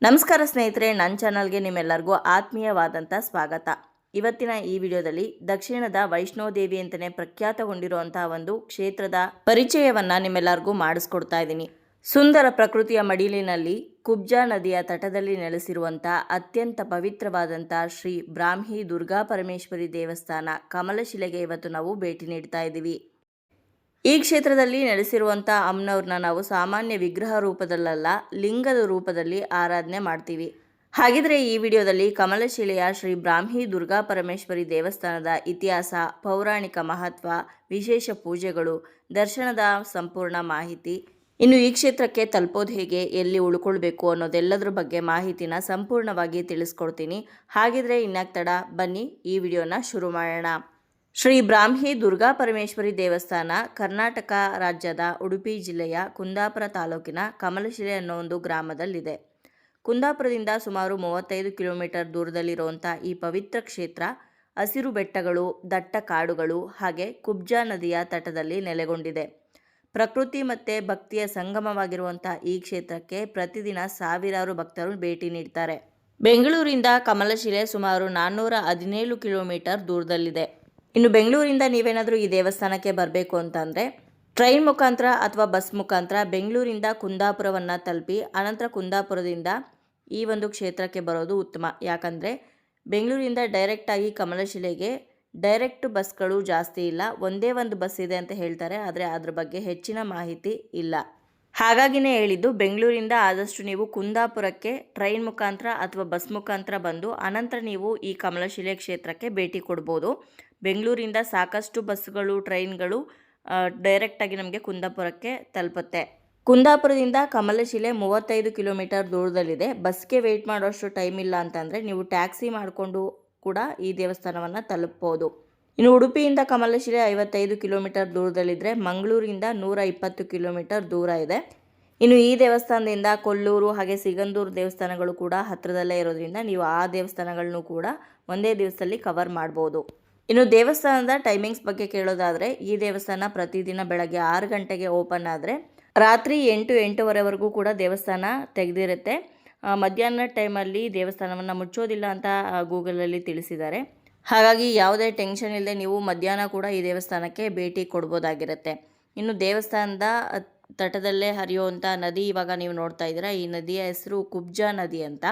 ನಮಸ್ಕಾರ ಸ್ನೇಹಿತರೆ, ನನ್ನ ಚಾನಲ್ಗೆ ನಿಮ್ಮೆಲ್ಲರಿಗೂ ಆತ್ಮೀಯವಾದಂಥ ಸ್ವಾಗತ. ಇವತ್ತಿನ ಈ ವಿಡಿಯೋದಲ್ಲಿ ದಕ್ಷಿಣದ ವೈಷ್ಣೋದೇವಿ ಅಂತಲೇ ಪ್ರಖ್ಯಾತಗೊಂಡಿರುವಂಥ ಒಂದು ಕ್ಷೇತ್ರದ ಪರಿಚಯವನ್ನು ನಿಮ್ಮೆಲ್ಲರಿಗೂ ಮಾಡಿಸ್ಕೊಡ್ತಾ ಇದ್ದೀನಿ. ಸುಂದರ ಪ್ರಕೃತಿಯ ಮಡಿಲಿನಲ್ಲಿ ಕುಬ್ಜಾ ನದಿಯ ತಟದಲ್ಲಿ ನೆಲೆಸಿರುವಂಥ ಅತ್ಯಂತ ಪವಿತ್ರವಾದಂಥ ಶ್ರೀ ಬ್ರಾಹ್ಮಿ ದುರ್ಗಾ ಪರಮೇಶ್ವರಿ ದೇವಸ್ಥಾನ ಕಮಲಶಿಲೆಗೆ ಇವತ್ತು ನಾವು ಭೇಟಿ ನೀಡ್ತಾ ಇದ್ದೀವಿ. ಈ ಕ್ಷೇತ್ರದಲ್ಲಿ ನೆಲೆಸಿರುವಂಥ ಅಮ್ಮನವ್ರನ್ನ ನಾವು ಸಾಮಾನ್ಯ ವಿಗ್ರಹ ರೂಪದಲ್ಲ, ಲಿಂಗದ ರೂಪದಲ್ಲಿ ಆರಾಧನೆ ಮಾಡ್ತೀವಿ. ಹಾಗಿದ್ರೆ ಈ ವಿಡಿಯೋದಲ್ಲಿ ಕಮಲಶಿಲೆಯ ಶ್ರೀ ಬ್ರಾಹ್ಮಿ ದುರ್ಗಾ ಪರಮೇಶ್ವರಿ ದೇವಸ್ಥಾನದ ಇತಿಹಾಸ, ಪೌರಾಣಿಕ ಮಹತ್ವ, ವಿಶೇಷ ಪೂಜೆಗಳು, ದರ್ಶನದ ಸಂಪೂರ್ಣ ಮಾಹಿತಿ, ಇನ್ನು ಈ ಕ್ಷೇತ್ರಕ್ಕೆ ತಲುಪೋದು ಹೇಗೆ, ಎಲ್ಲಿ ಉಳ್ಕೊಳ್ಬೇಕು ಅನ್ನೋದೆಲ್ಲದ್ರ ಬಗ್ಗೆ ಮಾಹಿತಿನ ಸಂಪೂರ್ಣವಾಗಿ ತಿಳಿಸ್ಕೊಡ್ತೀನಿ. ಹಾಗಿದ್ರೆ ಇನ್ಯಾಕೆ ತಡ, ಬನ್ನಿ ಈ ವಿಡಿಯೋನ ಶುರು ಮಾಡೋಣ. ಶ್ರೀ ಬ್ರಾಹ್ಮಿ ದುರ್ಗಾ ಪರಮೇಶ್ವರಿ ದೇವಸ್ಥಾನ ಕರ್ನಾಟಕ ರಾಜ್ಯದ ಉಡುಪಿ ಜಿಲ್ಲೆಯ ಕುಂದಾಪುರ ತಾಲೂಕಿನ ಕಮಲಶಿಲೆ ಅನ್ನೋ ಒಂದು ಗ್ರಾಮದಲ್ಲಿದೆ. ಕುಂದಾಪುರದಿಂದ ಸುಮಾರು 35 ಕಿಲೋಮೀಟರ್ ದೂರದಲ್ಲಿರುವಂಥ ಈ ಪವಿತ್ರ ಕ್ಷೇತ್ರ ಹಸಿರು ಬೆಟ್ಟಗಳು, ದಟ್ಟ ಕಾಡುಗಳು ಹಾಗೆ ಕುಬ್ಜಾ ನದಿಯ ತಟದಲ್ಲಿ ನೆಲೆಗೊಂಡಿದೆ. ಪ್ರಕೃತಿ ಮತ್ತು ಭಕ್ತಿಯ ಸಂಗಮವಾಗಿರುವಂಥ ಈ ಕ್ಷೇತ್ರಕ್ಕೆ ಪ್ರತಿದಿನ ಸಾವಿರಾರು ಭಕ್ತರು ಭೇಟಿ ನೀಡ್ತಾರೆ. ಬೆಂಗಳೂರಿಂದ ಕಮಲಶಿಲೆ ಸುಮಾರು 417 ಕಿಲೋಮೀಟರ್ ದೂರದಲ್ಲಿದೆ. ಇನ್ನು ಬೆಂಗಳೂರಿಂದ ನೀವೇನಾದರೂ ಈ ದೇವಸ್ಥಾನಕ್ಕೆ ಬರಬೇಕು ಅಂತಂದರೆ ಟ್ರೈನ್ ಮುಖಾಂತರ ಅಥವಾ ಬಸ್ ಮುಖಾಂತರ ಬೆಂಗಳೂರಿಂದ ಕುಂದಾಪುರವನ್ನು ತಲುಪಿ ಅನಂತರ ಕುಂದಾಪುರದಿಂದ ಈ ಒಂದು ಕ್ಷೇತ್ರಕ್ಕೆ ಬರೋದು ಉತ್ತಮ. ಯಾಕಂದರೆ ಬೆಂಗಳೂರಿಂದ ಡೈರೆಕ್ಟಾಗಿ ಕಮಲಶಿಲೆಗೆ ಡೈರೆಕ್ಟ್ ಬಸ್ಗಳು ಜಾಸ್ತಿ ಇಲ್ಲ, ಒಂದೇ ಒಂದು ಬಸ್ ಇದೆ ಅಂತ ಹೇಳ್ತಾರೆ, ಆದರೆ ಅದ್ರ ಬಗ್ಗೆ ಹೆಚ್ಚಿನ ಮಾಹಿತಿ ಇಲ್ಲ. ಹಾಗಾಗಿನೇ ಹೇಳಿದ್ದು, ಬೆಂಗಳೂರಿಂದ ಆದಷ್ಟು ನೀವು ಕುಂದಾಪುರಕ್ಕೆ ಟ್ರೈನ್ ಮುಖಾಂತರ ಅಥವಾ ಬಸ್ ಮುಖಾಂತರ ಬಂದು ಅನಂತರ ನೀವು ಈ ಕಮಲಶಿಲೆ ಕ್ಷೇತ್ರಕ್ಕೆ ಭೇಟಿ ಕೊಡ್ಬೋದು. ಬೆಂಗಳೂರಿಂದ ಸಾಕಷ್ಟು ಬಸ್ಗಳು, ಟ್ರೈನ್ಗಳು ಡೈರೆಕ್ಟಾಗಿ ನಮಗೆ ಕುಂದಾಪುರಕ್ಕೆ ತಲುಪುತ್ತೆ. ಕುಂದಾಪುರದಿಂದ ಕಮಲಶಿಲೆ 35 ಕಿಲೋಮೀಟರ್ ದೂರದಲ್ಲಿದೆ. ಬಸ್ಗೆ ವೆಯ್ಟ್ ಮಾಡೋಷ್ಟು ಟೈಮ್ ಇಲ್ಲ ಅಂತಂದರೆ ನೀವು ಟ್ಯಾಕ್ಸಿ ಮಾಡಿಕೊಂಡು ಕೂಡ ಈ ದೇವಸ್ಥಾನವನ್ನು ತಲುಪ್ಬೋದು. ಇನ್ನು ಉಡುಪಿಯಿಂದ ಕಮಲಶಿಲೆ 55 ಕಿಲೋಮೀಟರ್ ದೂರದಲ್ಲಿದ್ದರೆ ಮಂಗಳೂರಿಂದ 120 ಕಿಲೋಮೀಟರ್ ದೂರ ಇದೆ. ಇನ್ನು ಈ ದೇವಸ್ಥಾನದಿಂದ ಕೊಲ್ಲೂರು ಹಾಗೆ ಸಿಗಂದೂರು ದೇವಸ್ಥಾನಗಳು ಕೂಡ ಹತ್ತಿರದಲ್ಲೇ ಇರೋದ್ರಿಂದ ನೀವು ಆ ದೇವಸ್ಥಾನಗಳನ್ನು ಕೂಡ ಒಂದೇ ದಿವಸದಲ್ಲಿ ಕವರ್ ಮಾಡ್ಬೋದು. ಇನ್ನು ದೇವಸ್ಥಾನದ ಟೈಮಿಂಗ್ಸ್ ಬಗ್ಗೆ ಕೇಳೋದಾದರೆ ಈ ದೇವಸ್ಥಾನ ಪ್ರತಿದಿನ ಬೆಳಗ್ಗೆ 6 ಗಂಟೆಗೆ ಓಪನ್ ಆದರೆ ರಾತ್ರಿ 8-8:30ವರೆಗೂ ಕೂಡ ದೇವಸ್ಥಾನ ತೆಗೆದಿರುತ್ತೆ. ಮಧ್ಯಾಹ್ನ ಟೈಮಲ್ಲಿ ದೇವಸ್ಥಾನವನ್ನು ಮುಚ್ಚೋದಿಲ್ಲ ಅಂತ ಗೂಗಲಲ್ಲಿ ತಿಳಿಸಿದ್ದಾರೆ. ಹಾಗಾಗಿ ಯಾವುದೇ ಟೆನ್ಷನ್ ಇಲ್ಲದೆ ನೀವು ಮಧ್ಯಾಹ್ನ ಕೂಡ ಈ ದೇವಸ್ಥಾನಕ್ಕೆ ಭೇಟಿ ಕೊಡ್ಬೋದಾಗಿರುತ್ತೆ. ಇನ್ನು ದೇವಸ್ಥಾನದ ತಟದಲ್ಲೇ ಹರಿಯುವಂಥ ನದಿ ಇವಾಗ ನೀವು ನೋಡ್ತಾ ಇದ್ದೀರಾ, ಈ ನದಿಯ ಹೆಸರು ಕುಬ್ಜಾ ನದಿ ಅಂತ.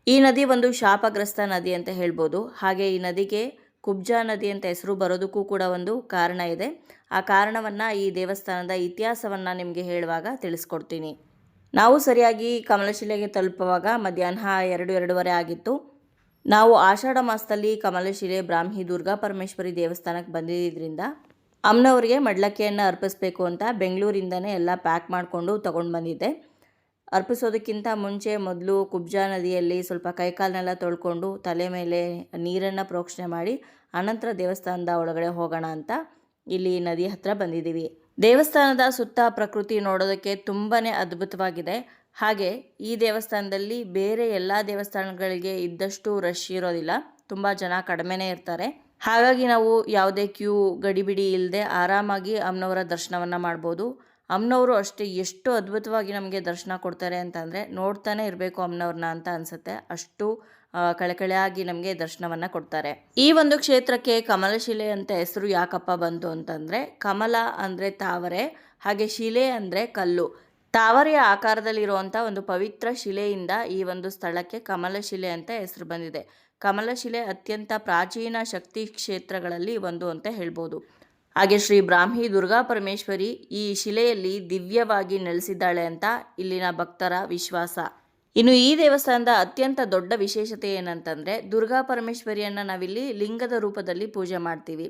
ಈ ನದಿ ಒಂದು ಶಾಪಗ್ರಸ್ತ ನದಿ ಅಂತ ಹೇಳ್ಬೋದು. ಹಾಗೆ ಈ ನದಿಗೆ ಕುಬ್ಜಾ ನದಿ ಅಂತ ಹೆಸರು ಬರೋದಕ್ಕೂ ಕೂಡ ಒಂದು ಕಾರಣ ಇದೆ. ಆ ಕಾರಣವನ್ನು ಈ ದೇವಸ್ಥಾನದ ಇತಿಹಾಸವನ್ನು ನಿಮಗೆ ಹೇಳುವಾಗ ತಿಳಿಸ್ಕೊಡ್ತೀನಿ. ನಾವು ಸರಿಯಾಗಿ ಕಮಲಶಿಲೆಗೆ ತಲುಪುವಾಗ ಮಧ್ಯಾಹ್ನ 2-2:30 ಆಗಿತ್ತು. ನಾವು ಆಷಾಢ ಮಾಸದಲ್ಲಿ ಕಮಲಶಿಲೆ ಬ್ರಾಹ್ಮಿ ದುರ್ಗಾ ಪರಮೇಶ್ವರಿ ದೇವಸ್ಥಾನಕ್ಕೆ ಬಂದಿದ್ದರಿಂದ ಅಮ್ಮನವರಿಗೆ ಮಡ್ಲಕ್ಕಿಯನ್ನು ಅರ್ಪಿಸಬೇಕು ಅಂತ ಬೆಂಗಳೂರಿಂದನೇ ಎಲ್ಲ ಪ್ಯಾಕ್ ಮಾಡಿಕೊಂಡು ತೊಗೊಂಡು ಬಂದಿದ್ದೆ. ಅರ್ಪಿಸೋದಕ್ಕಿಂತ ಮುಂಚೆ ಮೊದಲು ಕುಬ್ಜಾ ನದಿಯಲ್ಲಿ ಸ್ವಲ್ಪ ಕೈಕಾಲನ್ನೆಲ್ಲ ತೊಳ್ಕೊಂಡು ತಲೆ ಮೇಲೆ ನೀರನ್ನು ಪ್ರೋಕ್ಷಣೆ ಮಾಡಿ ಅನಂತರ ದೇವಸ್ಥಾನದ ಒಳಗಡೆ ಹೋಗೋಣ ಅಂತ ಇಲ್ಲಿ ನದಿ ಹತ್ತಿರ ಬಂದಿದ್ದೀವಿ. ದೇವಸ್ಥಾನದ ಸುತ್ತ ಪ್ರಕೃತಿ ನೋಡೋದಕ್ಕೆ ತುಂಬಾ ಅದ್ಭುತವಾಗಿದೆ. ಹಾಗೆ ಈ ದೇವಸ್ಥಾನದಲ್ಲಿ ಬೇರೆ ಎಲ್ಲ ದೇವಸ್ಥಾನಗಳಿಗೆ ಇದ್ದಷ್ಟು ರಶ್ ಇರೋದಿಲ್ಲ, ತುಂಬ ಜನ ಕಡಿಮೆನೇ ಇರ್ತಾರೆ. ಹಾಗಾಗಿ ನಾವು ಯಾವುದೇ ಕ್ಯೂ ಗಡಿಬಿಡಿ ಇಲ್ಲದೆ ಆರಾಮಾಗಿ ಅಮ್ಮನವರ ದರ್ಶನವನ್ನು ಮಾಡ್ಬೋದು. ಅಮ್ಮನವರು ಅಷ್ಟೇ ಎಷ್ಟು ಅದ್ಭುತವಾಗಿ ನಮಗೆ ದರ್ಶನ ಕೊಡ್ತಾರೆ ಅಂತಂದರೆ ನೋಡ್ತಾನೆ ಇರಬೇಕು ಅಮ್ಮನವ್ರನ್ನ ಅಂತ ಅನಿಸುತ್ತೆ. ಅಷ್ಟು ಕಳೆಕಳೆಯಾಗಿ ನಮಗೆ ದರ್ಶನವನ್ನು ಕೊಡ್ತಾರೆ. ಈ ಒಂದು ಕ್ಷೇತ್ರಕ್ಕೆ ಕಮಲಶಿಲೆ ಅಂತ ಹೆಸರು ಯಾಕಪ್ಪ ಬಂತು ಅಂತಂದರೆ, ಕಮಲ ಅಂದರೆ ತಾವರೆ, ಹಾಗೆ ಶಿಲೆ ಅಂದರೆ ಕಲ್ಲು. ತಾವರೆಯ ಆಕಾರದಲ್ಲಿರುವಂಥ ಒಂದು ಪವಿತ್ರ ಶಿಲೆಯಿಂದ ಈ ಒಂದು ಸ್ಥಳಕ್ಕೆ ಕಮಲಶಿಲೆ ಅಂತ ಹೆಸರು ಬಂದಿದೆ. ಕಮಲಶಿಲೆ ಅತ್ಯಂತ ಪ್ರಾಚೀನ ಶಕ್ತಿ ಕ್ಷೇತ್ರಗಳಲ್ಲಿ ಒಂದು ಅಂತ ಹೇಳ್ಬೋದು. ಹಾಗೆ ಶ್ರೀ ಬ್ರಾಹ್ಮಿ ದುರ್ಗಾ ಪರಮೇಶ್ವರಿ ಈ ಶಿಲೆಯಲ್ಲಿ ದಿವ್ಯವಾಗಿ ನೆಲೆಸಿದ್ದಾಳೆ ಅಂತ ಇಲ್ಲಿನ ಭಕ್ತರ ವಿಶ್ವಾಸ. ಇನ್ನು ಈ ದೇವಸ್ಥಾನದ ಅತ್ಯಂತ ದೊಡ್ಡ ವಿಶೇಷತೆ ಏನಂತಂದರೆ, ದುರ್ಗಾ ಪರಮೇಶ್ವರಿಯನ್ನು ನಾವಿಲ್ಲಿ ಲಿಂಗದ ರೂಪದಲ್ಲಿ ಪೂಜೆ ಮಾಡ್ತೀವಿ.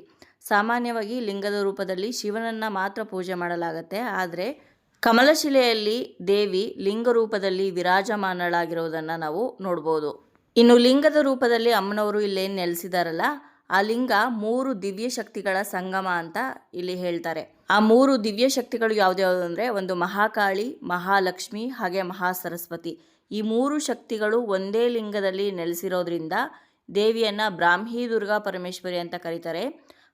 ಸಾಮಾನ್ಯವಾಗಿ ಲಿಂಗದ ರೂಪದಲ್ಲಿ ಶಿವನನ್ನು ಮಾತ್ರ ಪೂಜೆ ಮಾಡಲಾಗುತ್ತೆ. ಆದರೆ ಕಮಲಶಿಲೆಯಲ್ಲಿ ದೇವಿ ಲಿಂಗ ರೂಪದಲ್ಲಿ ವಿರಾಜಮಾನಳಾಗಿರೋದನ್ನು ನಾವು ನೋಡ್ಬೋದು. ಇನ್ನು ಲಿಂಗದ ರೂಪದಲ್ಲಿ ಅಮ್ಮನವರು ಇಲ್ಲೇನು ನೆಲೆಸಿದಾರಲ್ಲ, ಆ ಲಿಂಗ 3 ದಿವ್ಯ ಶಕ್ತಿಗಳ ಸಂಗಮ ಅಂತ ಇಲ್ಲಿ ಹೇಳ್ತಾರೆ. ಆ 3 ದಿವ್ಯ ಶಕ್ತಿಗಳು ಯಾವ್ದ್ಯಾವುದು ಅಂದರೆ, ಒಂದು ಮಹಾಕಾಳಿ, ಮಹಾಲಕ್ಷ್ಮಿ ಹಾಗೆ ಮಹಾಸರಸ್ವತಿ. ಈ 3 ಶಕ್ತಿಗಳು ಒಂದೇ ಲಿಂಗದಲ್ಲಿ ನೆಲೆಸಿರೋದ್ರಿಂದ ದೇವಿಯನ್ನು ಬ್ರಾಹ್ಮಿ ದುರ್ಗಾ ಪರಮೇಶ್ವರಿ ಅಂತ ಕರೀತಾರೆ.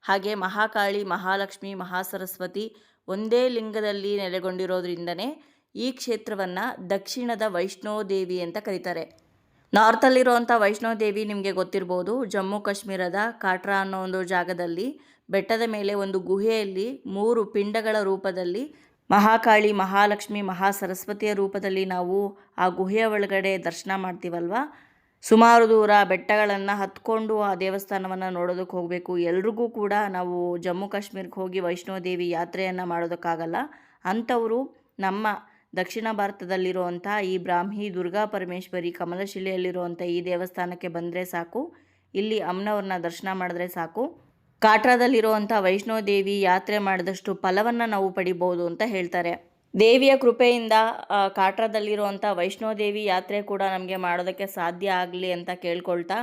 ಹಾಗೆ ಮಹಾಕಾಳಿ, ಮಹಾಲಕ್ಷ್ಮಿ, ಮಹಾಸರಸ್ವತಿ ಒಂದೇ ಲಿಂಗದಲ್ಲಿ ನೆಲೆಗೊಂಡಿರೋದ್ರಿಂದನೇ ಈ ಕ್ಷೇತ್ರವನ್ನು ದಕ್ಷಿಣದ ವೈಷ್ಣೋದೇವಿ ಅಂತ ಕರೀತಾರೆ. ನಾರ್ತಲ್ಲಿರುವಂಥ ವೈಷ್ಣೋದೇವಿ ನಿಮಗೆ ಗೊತ್ತಿರ್ಬೋದು, ಜಮ್ಮು ಕಾಶ್ಮೀರದ ಕಾಟ್ರಾ ಅನ್ನೋ ಒಂದು ಜಾಗದಲ್ಲಿ ಬೆಟ್ಟದ ಮೇಲೆ ಒಂದು ಗುಹೆಯಲ್ಲಿ 3 ಪಿಂಡಗಳ ರೂಪದಲ್ಲಿ ಮಹಾಕಾಳಿ, ಮಹಾಲಕ್ಷ್ಮಿ, ಮಹಾಸರಸ್ವತಿಯ ರೂಪದಲ್ಲಿ ನಾವು ಆ ಗುಹೆಯ ಒಳಗಡೆ ದರ್ಶನ ಮಾಡ್ತೀವಲ್ವ. ಸುಮಾರು ದೂರ ಬೆಟ್ಟಗಳನ್ನು ಹತ್ಕೊಂಡು ಆ ದೇವಸ್ಥಾನವನ್ನು ನೋಡೋದಕ್ಕೆ ಹೋಗಬೇಕು. ಎಲ್ರಿಗೂ ಕೂಡ ನಾವು ಜಮ್ಮು ಕಾಶ್ಮೀರಕ್ಕೆ ಹೋಗಿ ವೈಷ್ಣೋದೇವಿ ಯಾತ್ರೆಯನ್ನು ಮಾಡೋದಕ್ಕಾಗಲ್ಲ. ಅಂಥವರು ನಮ್ಮ ದಕ್ಷಿಣ ಭಾರತದಲ್ಲಿರುವಂಥ ಈ ಬ್ರಾಹ್ಮಿ ದುರ್ಗಾ ಪರಮೇಶ್ವರಿ ಕಮಲಶಿಲೆಯಲ್ಲಿರುವಂಥ ಈ ದೇವಸ್ಥಾನಕ್ಕೆ ಬಂದರೆ ಸಾಕು. ಇಲ್ಲಿ ಅಮ್ಮನವ್ರನ್ನ ದರ್ಶನ ಮಾಡಿದ್ರೆ ಸಾಕು. ಕಾಟ್ರಾದಲ್ಲಿರುವಂಥ ವೈಷ್ಣೋದೇವಿ ಯಾತ್ರೆ ಮಾಡಿದಷ್ಟು ಫಲವನ್ನು ನಾವು ಪಡಿಬೋದು ಅಂತ ಹೇಳ್ತಾರೆ. ದೇವಿಯ ಕೃಪೆಯಿಂದ ಕಾಟ್ರಾದಲ್ಲಿರುವಂಥ ವೈಷ್ಣೋದೇವಿ ಯಾತ್ರೆ ಕೂಡ ನಮಗೆ ಮಾಡೋದಕ್ಕೆ ಸಾಧ್ಯ ಆಗಲಿ ಅಂತ ಕೇಳ್ಕೊಳ್ತಾ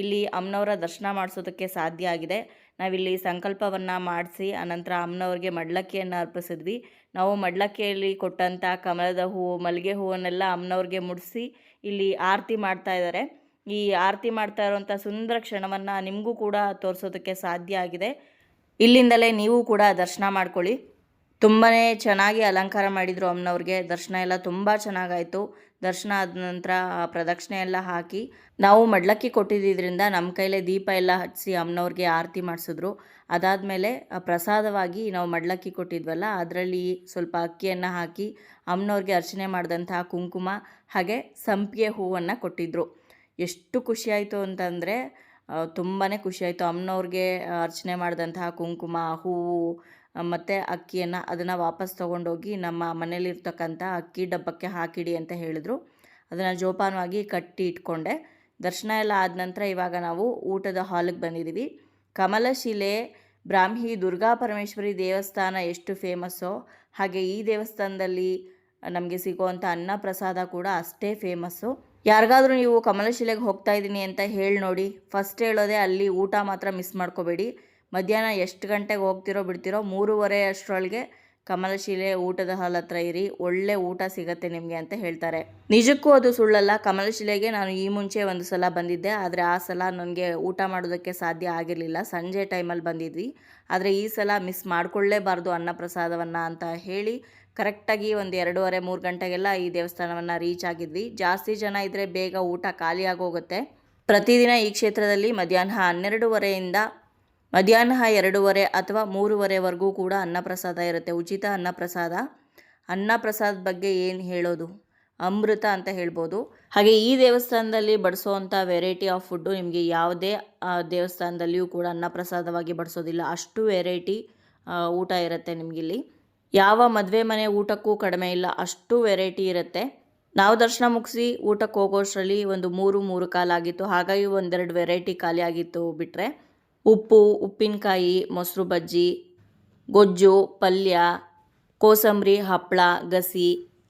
ಇಲ್ಲಿ ಅಮ್ಮನವರ ದರ್ಶನ ಮಾಡಿಸೋದಕ್ಕೆ ಸಾಧ್ಯ ಆಗಿದೆ. ನಾವಿಲ್ಲಿ ಸಂಕಲ್ಪವನ್ನು ಮಾಡಿಸಿ ಅನಂತರ ಅಮ್ಮನವ್ರಿಗೆ ಮಡ್ಲಕ್ಕಿಯನ್ನು ಅರ್ಪಿಸಿದ್ವಿ. ನಾವು ಮಡ್ಲಕ್ಕಿಯಲ್ಲಿ ಕೊಟ್ಟಂಥ ಕಮಲದ ಹೂವು, ಮಲ್ಲಿಗೆ ಹೂವನ್ನೆಲ್ಲ ಅಮ್ಮನವ್ರಿಗೆ ಮುಡಿಸಿ ಇಲ್ಲಿ ಆರತಿ ಮಾಡ್ತಾ ಇದ್ದಾರೆ. ಈ ಆರತಿ ಮಾಡ್ತಾ ಇರುವಂಥ ಸುಂದರ ಕ್ಷಣವನ್ನು ನಿಮಗೂ ಕೂಡ ತೋರಿಸೋದಕ್ಕೆ ಸಾಧ್ಯ ಆಗಿದೆ. ಇಲ್ಲಿಂದಲೇ ನೀವು ಕೂಡ ದರ್ಶನ ಮಾಡ್ಕೊಳ್ಳಿ. ತುಂಬಾ ಚೆನ್ನಾಗಿ ಅಲಂಕಾರ ಮಾಡಿದರು ಅಮ್ಮನವ್ರಿಗೆ. ದರ್ಶನ ಎಲ್ಲ ತುಂಬ ಚೆನ್ನಾಗಾಯಿತು. ದರ್ಶನ ಆದ ನಂತರ ಪ್ರದಕ್ಷಿಣೆ ಎಲ್ಲ ಹಾಕಿ ನಾವು ಮಡ್ಲಕ್ಕಿ ಕೊಟ್ಟಿದ್ದರಿಂದ ನಮ್ಮ ಕೈಲೇ ದೀಪ ಎಲ್ಲ ಹಚ್ಚಿಸಿ ಅಮ್ಮನವ್ರಿಗೆ ಆರತಿ ಮಾಡಿಸಿದ್ರು. ಅದಾದಮೇಲೆ ಪ್ರಸಾದವಾಗಿ ನಾವು ಮಡ್ಲಕ್ಕಿ ಕೊಟ್ಟಿದ್ವಲ್ಲ, ಅದರಲ್ಲಿ ಸ್ವಲ್ಪ ಅಕ್ಕಿಯನ್ನು ಹಾಕಿ ಅಮ್ಮನವ್ರಿಗೆ ಅರ್ಚನೆ ಮಾಡಿದಂತಹ ಕುಂಕುಮ ಹಾಗೆ ಸಂಪಿಗೆ ಹೂವನ್ನು ಕೊಟ್ಟಿದ್ದರು. ಎಷ್ಟು ಖುಷಿಯಾಯಿತು ಅಂತಂದರೆ ತುಂಬಾ ಖುಷಿಯಾಯಿತು. ಅಮ್ಮನವ್ರಿಗೆ ಅರ್ಚನೆ ಮಾಡಿದಂತಹ ಕುಂಕುಮ, ಹೂವು ಮತ್ತು ಅಕ್ಕಿಯನ್ನು ಅದನ್ನು ವಾಪಸ್ ತೊಗೊಂಡೋಗಿ ನಮ್ಮ ಮನೇಲಿರ್ತಕ್ಕಂಥ ಅಕ್ಕಿ ಡಬ್ಬಕ್ಕೆ ಹಾಕಿಡಿ ಅಂತ ಹೇಳಿದರು. ಅದನ್ನು ಜೋಪಾನವಾಗಿ ಕಟ್ಟಿ ಇಟ್ಕೊಂಡೆ. ದರ್ಶನ ಎಲ್ಲ ಆದ ನಂತರ ಇವಾಗ ನಾವು ಊಟದ ಹಾಲಿಗೆ ಬಂದಿದ್ದೀವಿ. ಕಮಲಶಿಲೆ ಬ್ರಾಹ್ಮಿ ದುರ್ಗಾ ಪರಮೇಶ್ವರಿ ದೇವಸ್ಥಾನ ಎಷ್ಟು ಫೇಮಸ್ಸೋ ಹಾಗೆ ಈ ದೇವಸ್ಥಾನದಲ್ಲಿ ನಮಗೆ ಸಿಗುವಂಥ ಅನ್ನ ಪ್ರಸಾದ ಕೂಡ ಅಷ್ಟೇ ಫೇಮಸ್ಸು. ಯಾರಿಗಾದ್ರೂ ನೀವು ಕಮಲಶಿಲೆಗೆ ಹೋಗ್ತಾ ಇದ್ದೀನಿ ಅಂತ ಹೇಳಿ ನೋಡಿ, ಫಸ್ಟ್ ಹೇಳೋದೇ ಅಲ್ಲಿ ಊಟ ಮಾತ್ರ ಮಿಸ್ ಮಾಡ್ಕೋಬೇಡಿ. ಮಧ್ಯಾಹ್ನ ಎಷ್ಟು ಗಂಟೆಗೆ ಹೋಗ್ತಿರೋ ಬಿಡ್ತಿರೋ 3:30 ಅಷ್ಟರೊಳಗೆ ಕಮಲಶಿಲೆ ಊಟದ ಹಾಲ್ ಹತ್ರ ಇರಿ, ಒಳ್ಳೆ ಊಟ ಸಿಗತ್ತೆ ನಿಮಗೆ ಅಂತ ಹೇಳ್ತಾರೆ. ನಿಜಕ್ಕೂ ಅದು ಸುಳ್ಳಲ್ಲ. ಕಮಲಶಿಲೆಗೆ ನಾನು ಈ ಮುಂಚೆ ಒಂದು ಸಲ ಬಂದಿದ್ದೆ, ಆದರೆ ಆ ಸಲ ನನಗೆ ಊಟ ಮಾಡೋದಕ್ಕೆ ಸಾಧ್ಯ ಆಗಿರಲಿಲ್ಲ. ಸಂಜೆ ಟೈಮಲ್ಲಿ ಬಂದಿದ್ವಿ. ಆದರೆ ಈ ಸಲ ಮಿಸ್ ಮಾಡಿಕೊಳ್ಳೇಬಾರ್ದು ಅನ್ನಪ್ರಸಾದವನ್ನು ಅಂತ ಹೇಳಿ ಕರೆಕ್ಟಾಗಿ ಒಂದು 2:30-3 ಗಂಟೆಗೆಲ್ಲ ಈ ದೇವಸ್ಥಾನವನ್ನು ರೀಚ್ ಆಗಿದ್ವಿ. ಜಾಸ್ತಿ ಜನ ಇದ್ದರೆ ಬೇಗ ಊಟ ಖಾಲಿ ಆಗೋಗುತ್ತೆ. ಪ್ರತಿದಿನ ಈ ಕ್ಷೇತ್ರದಲ್ಲಿ ಮಧ್ಯಾಹ್ನ 12:30ಯಿಂದ ಮಧ್ಯಾಹ್ನ 2:30 ಅಥವಾ 3:30ವರೆಗೂ ಕೂಡ ಅನ್ನಪ್ರಸಾದ ಇರುತ್ತೆ. ಉಚಿತ ಅನ್ನಪ್ರಸಾದ. ಅನ್ನಪ್ರಸಾದದ ಬಗ್ಗೆ ಏನು ಹೇಳೋದು, ಅಮೃತ ಅಂತ ಹೇಳ್ಬೋದು. ಹಾಗೆ ಈ ದೇವಸ್ಥಾನದಲ್ಲಿ ಬಡಿಸೋವಂಥ ವೆರೈಟಿ ಆಫ್ ಫುಡ್ಡು ನಿಮಗೆ ಯಾವುದೇ ದೇವಸ್ಥಾನದಲ್ಲಿಯೂ ಕೂಡ ಅನ್ನಪ್ರಸಾದವಾಗಿ ಬಡಿಸೋದಿಲ್ಲ. ಅಷ್ಟು ವೆರೈಟಿ ಊಟ ಇರುತ್ತೆ ನಿಮಗಿಲ್ಲಿ. ಯಾವ ಮದುವೆ ಮನೆ ಊಟಕ್ಕೂ ಕಡಿಮೆ ಇಲ್ಲ, ಅಷ್ಟು ವೆರೈಟಿ ಇರುತ್ತೆ. ನಾವು ದರ್ಶನ ಮುಗಿಸಿ ಊಟಕ್ಕೆ ಹೋಗೋಷ್ಟರಲ್ಲಿ ಒಂದು 3 ಕಾಲಾಗಿತ್ತು. ಹಾಗಾಗಿ ಒಂದೆರಡು ವೆರೈಟಿ ಖಾಲಿ ಆಗಿತ್ತು ಬಿಟ್ಟರೆ. ಉಪ್ಪು, ಉಪ್ಪಿನಕಾಯಿ, ಮೊಸರು ಬಜ್ಜಿ, ಗೊಜ್ಜು, ಪಲ್ಯ, ಕೋಸಂಬರಿ, ಹಪ್ಪಳ, ಗಸಿ,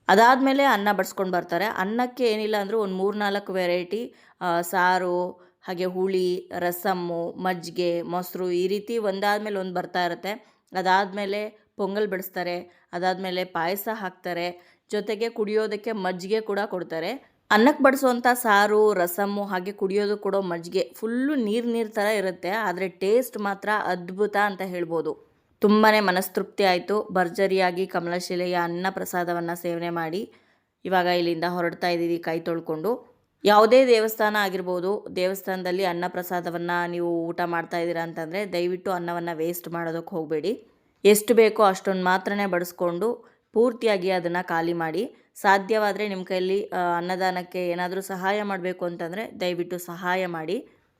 ಅದಾದಮೇಲೆ ಅನ್ನ ಬಡಿಸ್ಕೊಂಡು ಬರ್ತಾರೆ. ಅನ್ನಕ್ಕೆ ಏನಿಲ್ಲ ಅಂದರೂ ಒಂದು 3-4 ವೆರೈಟಿ ಸಾರು, ಹಾಗೆ ಹುಳಿ, ರಸಮ್ಮು, ಮಜ್ಜಿಗೆ, ಮೊಸರು, ಈ ರೀತಿ ಒಂದಾದಮೇಲೆ ಒಂದು ಬರ್ತಾ ಇರುತ್ತೆ. ಅದಾದಮೇಲೆ ಪೊಂಗಲ್ ಬಡಿಸ್ತಾರೆ. ಅದಾದಮೇಲೆ ಪಾಯಸ ಹಾಕ್ತಾರೆ. ಜೊತೆಗೆ ಕುಡಿಯೋದಕ್ಕೆ ಮಜ್ಜಿಗೆ ಕೂಡ ಕೊಡ್ತಾರೆ. ಅನ್ನಕ್ಕೆ ಬಡಿಸುವಂಥ ಸಾರು, ರಸಮ್ಮು ಹಾಗೆ ಕುಡಿಯೋದು ಕೊಡೋ ಮಜ್ಜಿಗೆ ಫುಲ್ಲು ನೀರು ಥರ ಇರುತ್ತೆ. ಆದರೆ ಟೇಸ್ಟ್ ಮಾತ್ರ ಅದ್ಭುತ ಅಂತ ಹೇಳ್ಬೋದು. ತುಂಬಾ ಮನಸ್ತೃಪ್ತಿ ಆಯಿತು. ಭರ್ಜರಿಯಾಗಿ ಕಮಲಶಿಲೆಯ ಅನ್ನ ಪ್ರಸಾದವನ್ನು ಸೇವನೆ ಮಾಡಿ ಇವಾಗ ಇಲ್ಲಿಂದ ಹೊರಡ್ತಾ ಇದ್ದೀವಿ ಕೈ ತೊಳ್ಕೊಂಡು. ಯಾವುದೇ ದೇವಸ್ಥಾನ ಆಗಿರ್ಬೋದು, ದೇವಸ್ಥಾನದಲ್ಲಿ ಅನ್ನ ಪ್ರಸಾದವನ್ನು ನೀವು ಊಟ ಮಾಡ್ತಾ ಇದ್ದೀರಾ ಅಂತಂದರೆ ದಯವಿಟ್ಟು ಅನ್ನವನ್ನು ವೇಸ್ಟ್ ಮಾಡೋದಕ್ಕೆ ಹೋಗಬೇಡಿ. ಎಷ್ಟು ಬೇಕೋ ಅಷ್ಟೊಂದು ಮಾತ್ರನೇ ಬಡಿಸ್ಕೊಂಡು ಪೂರ್ತಿಯಾಗಿ ಅದನ್ನು ಖಾಲಿ ಮಾಡಿ. ಸಾಧ್ಯವಾದರೆ ನಿಮ್ಮ ಕೈಯಲ್ಲಿ ಅನ್ನದಾನಕ್ಕೆ ಏನಾದರೂ ಸಹಾಯ ಮಾಡಬೇಕು ಅಂತಂದರೆ ದಯವಿಟ್ಟು ಸಹಾಯ ಮಾಡಿ.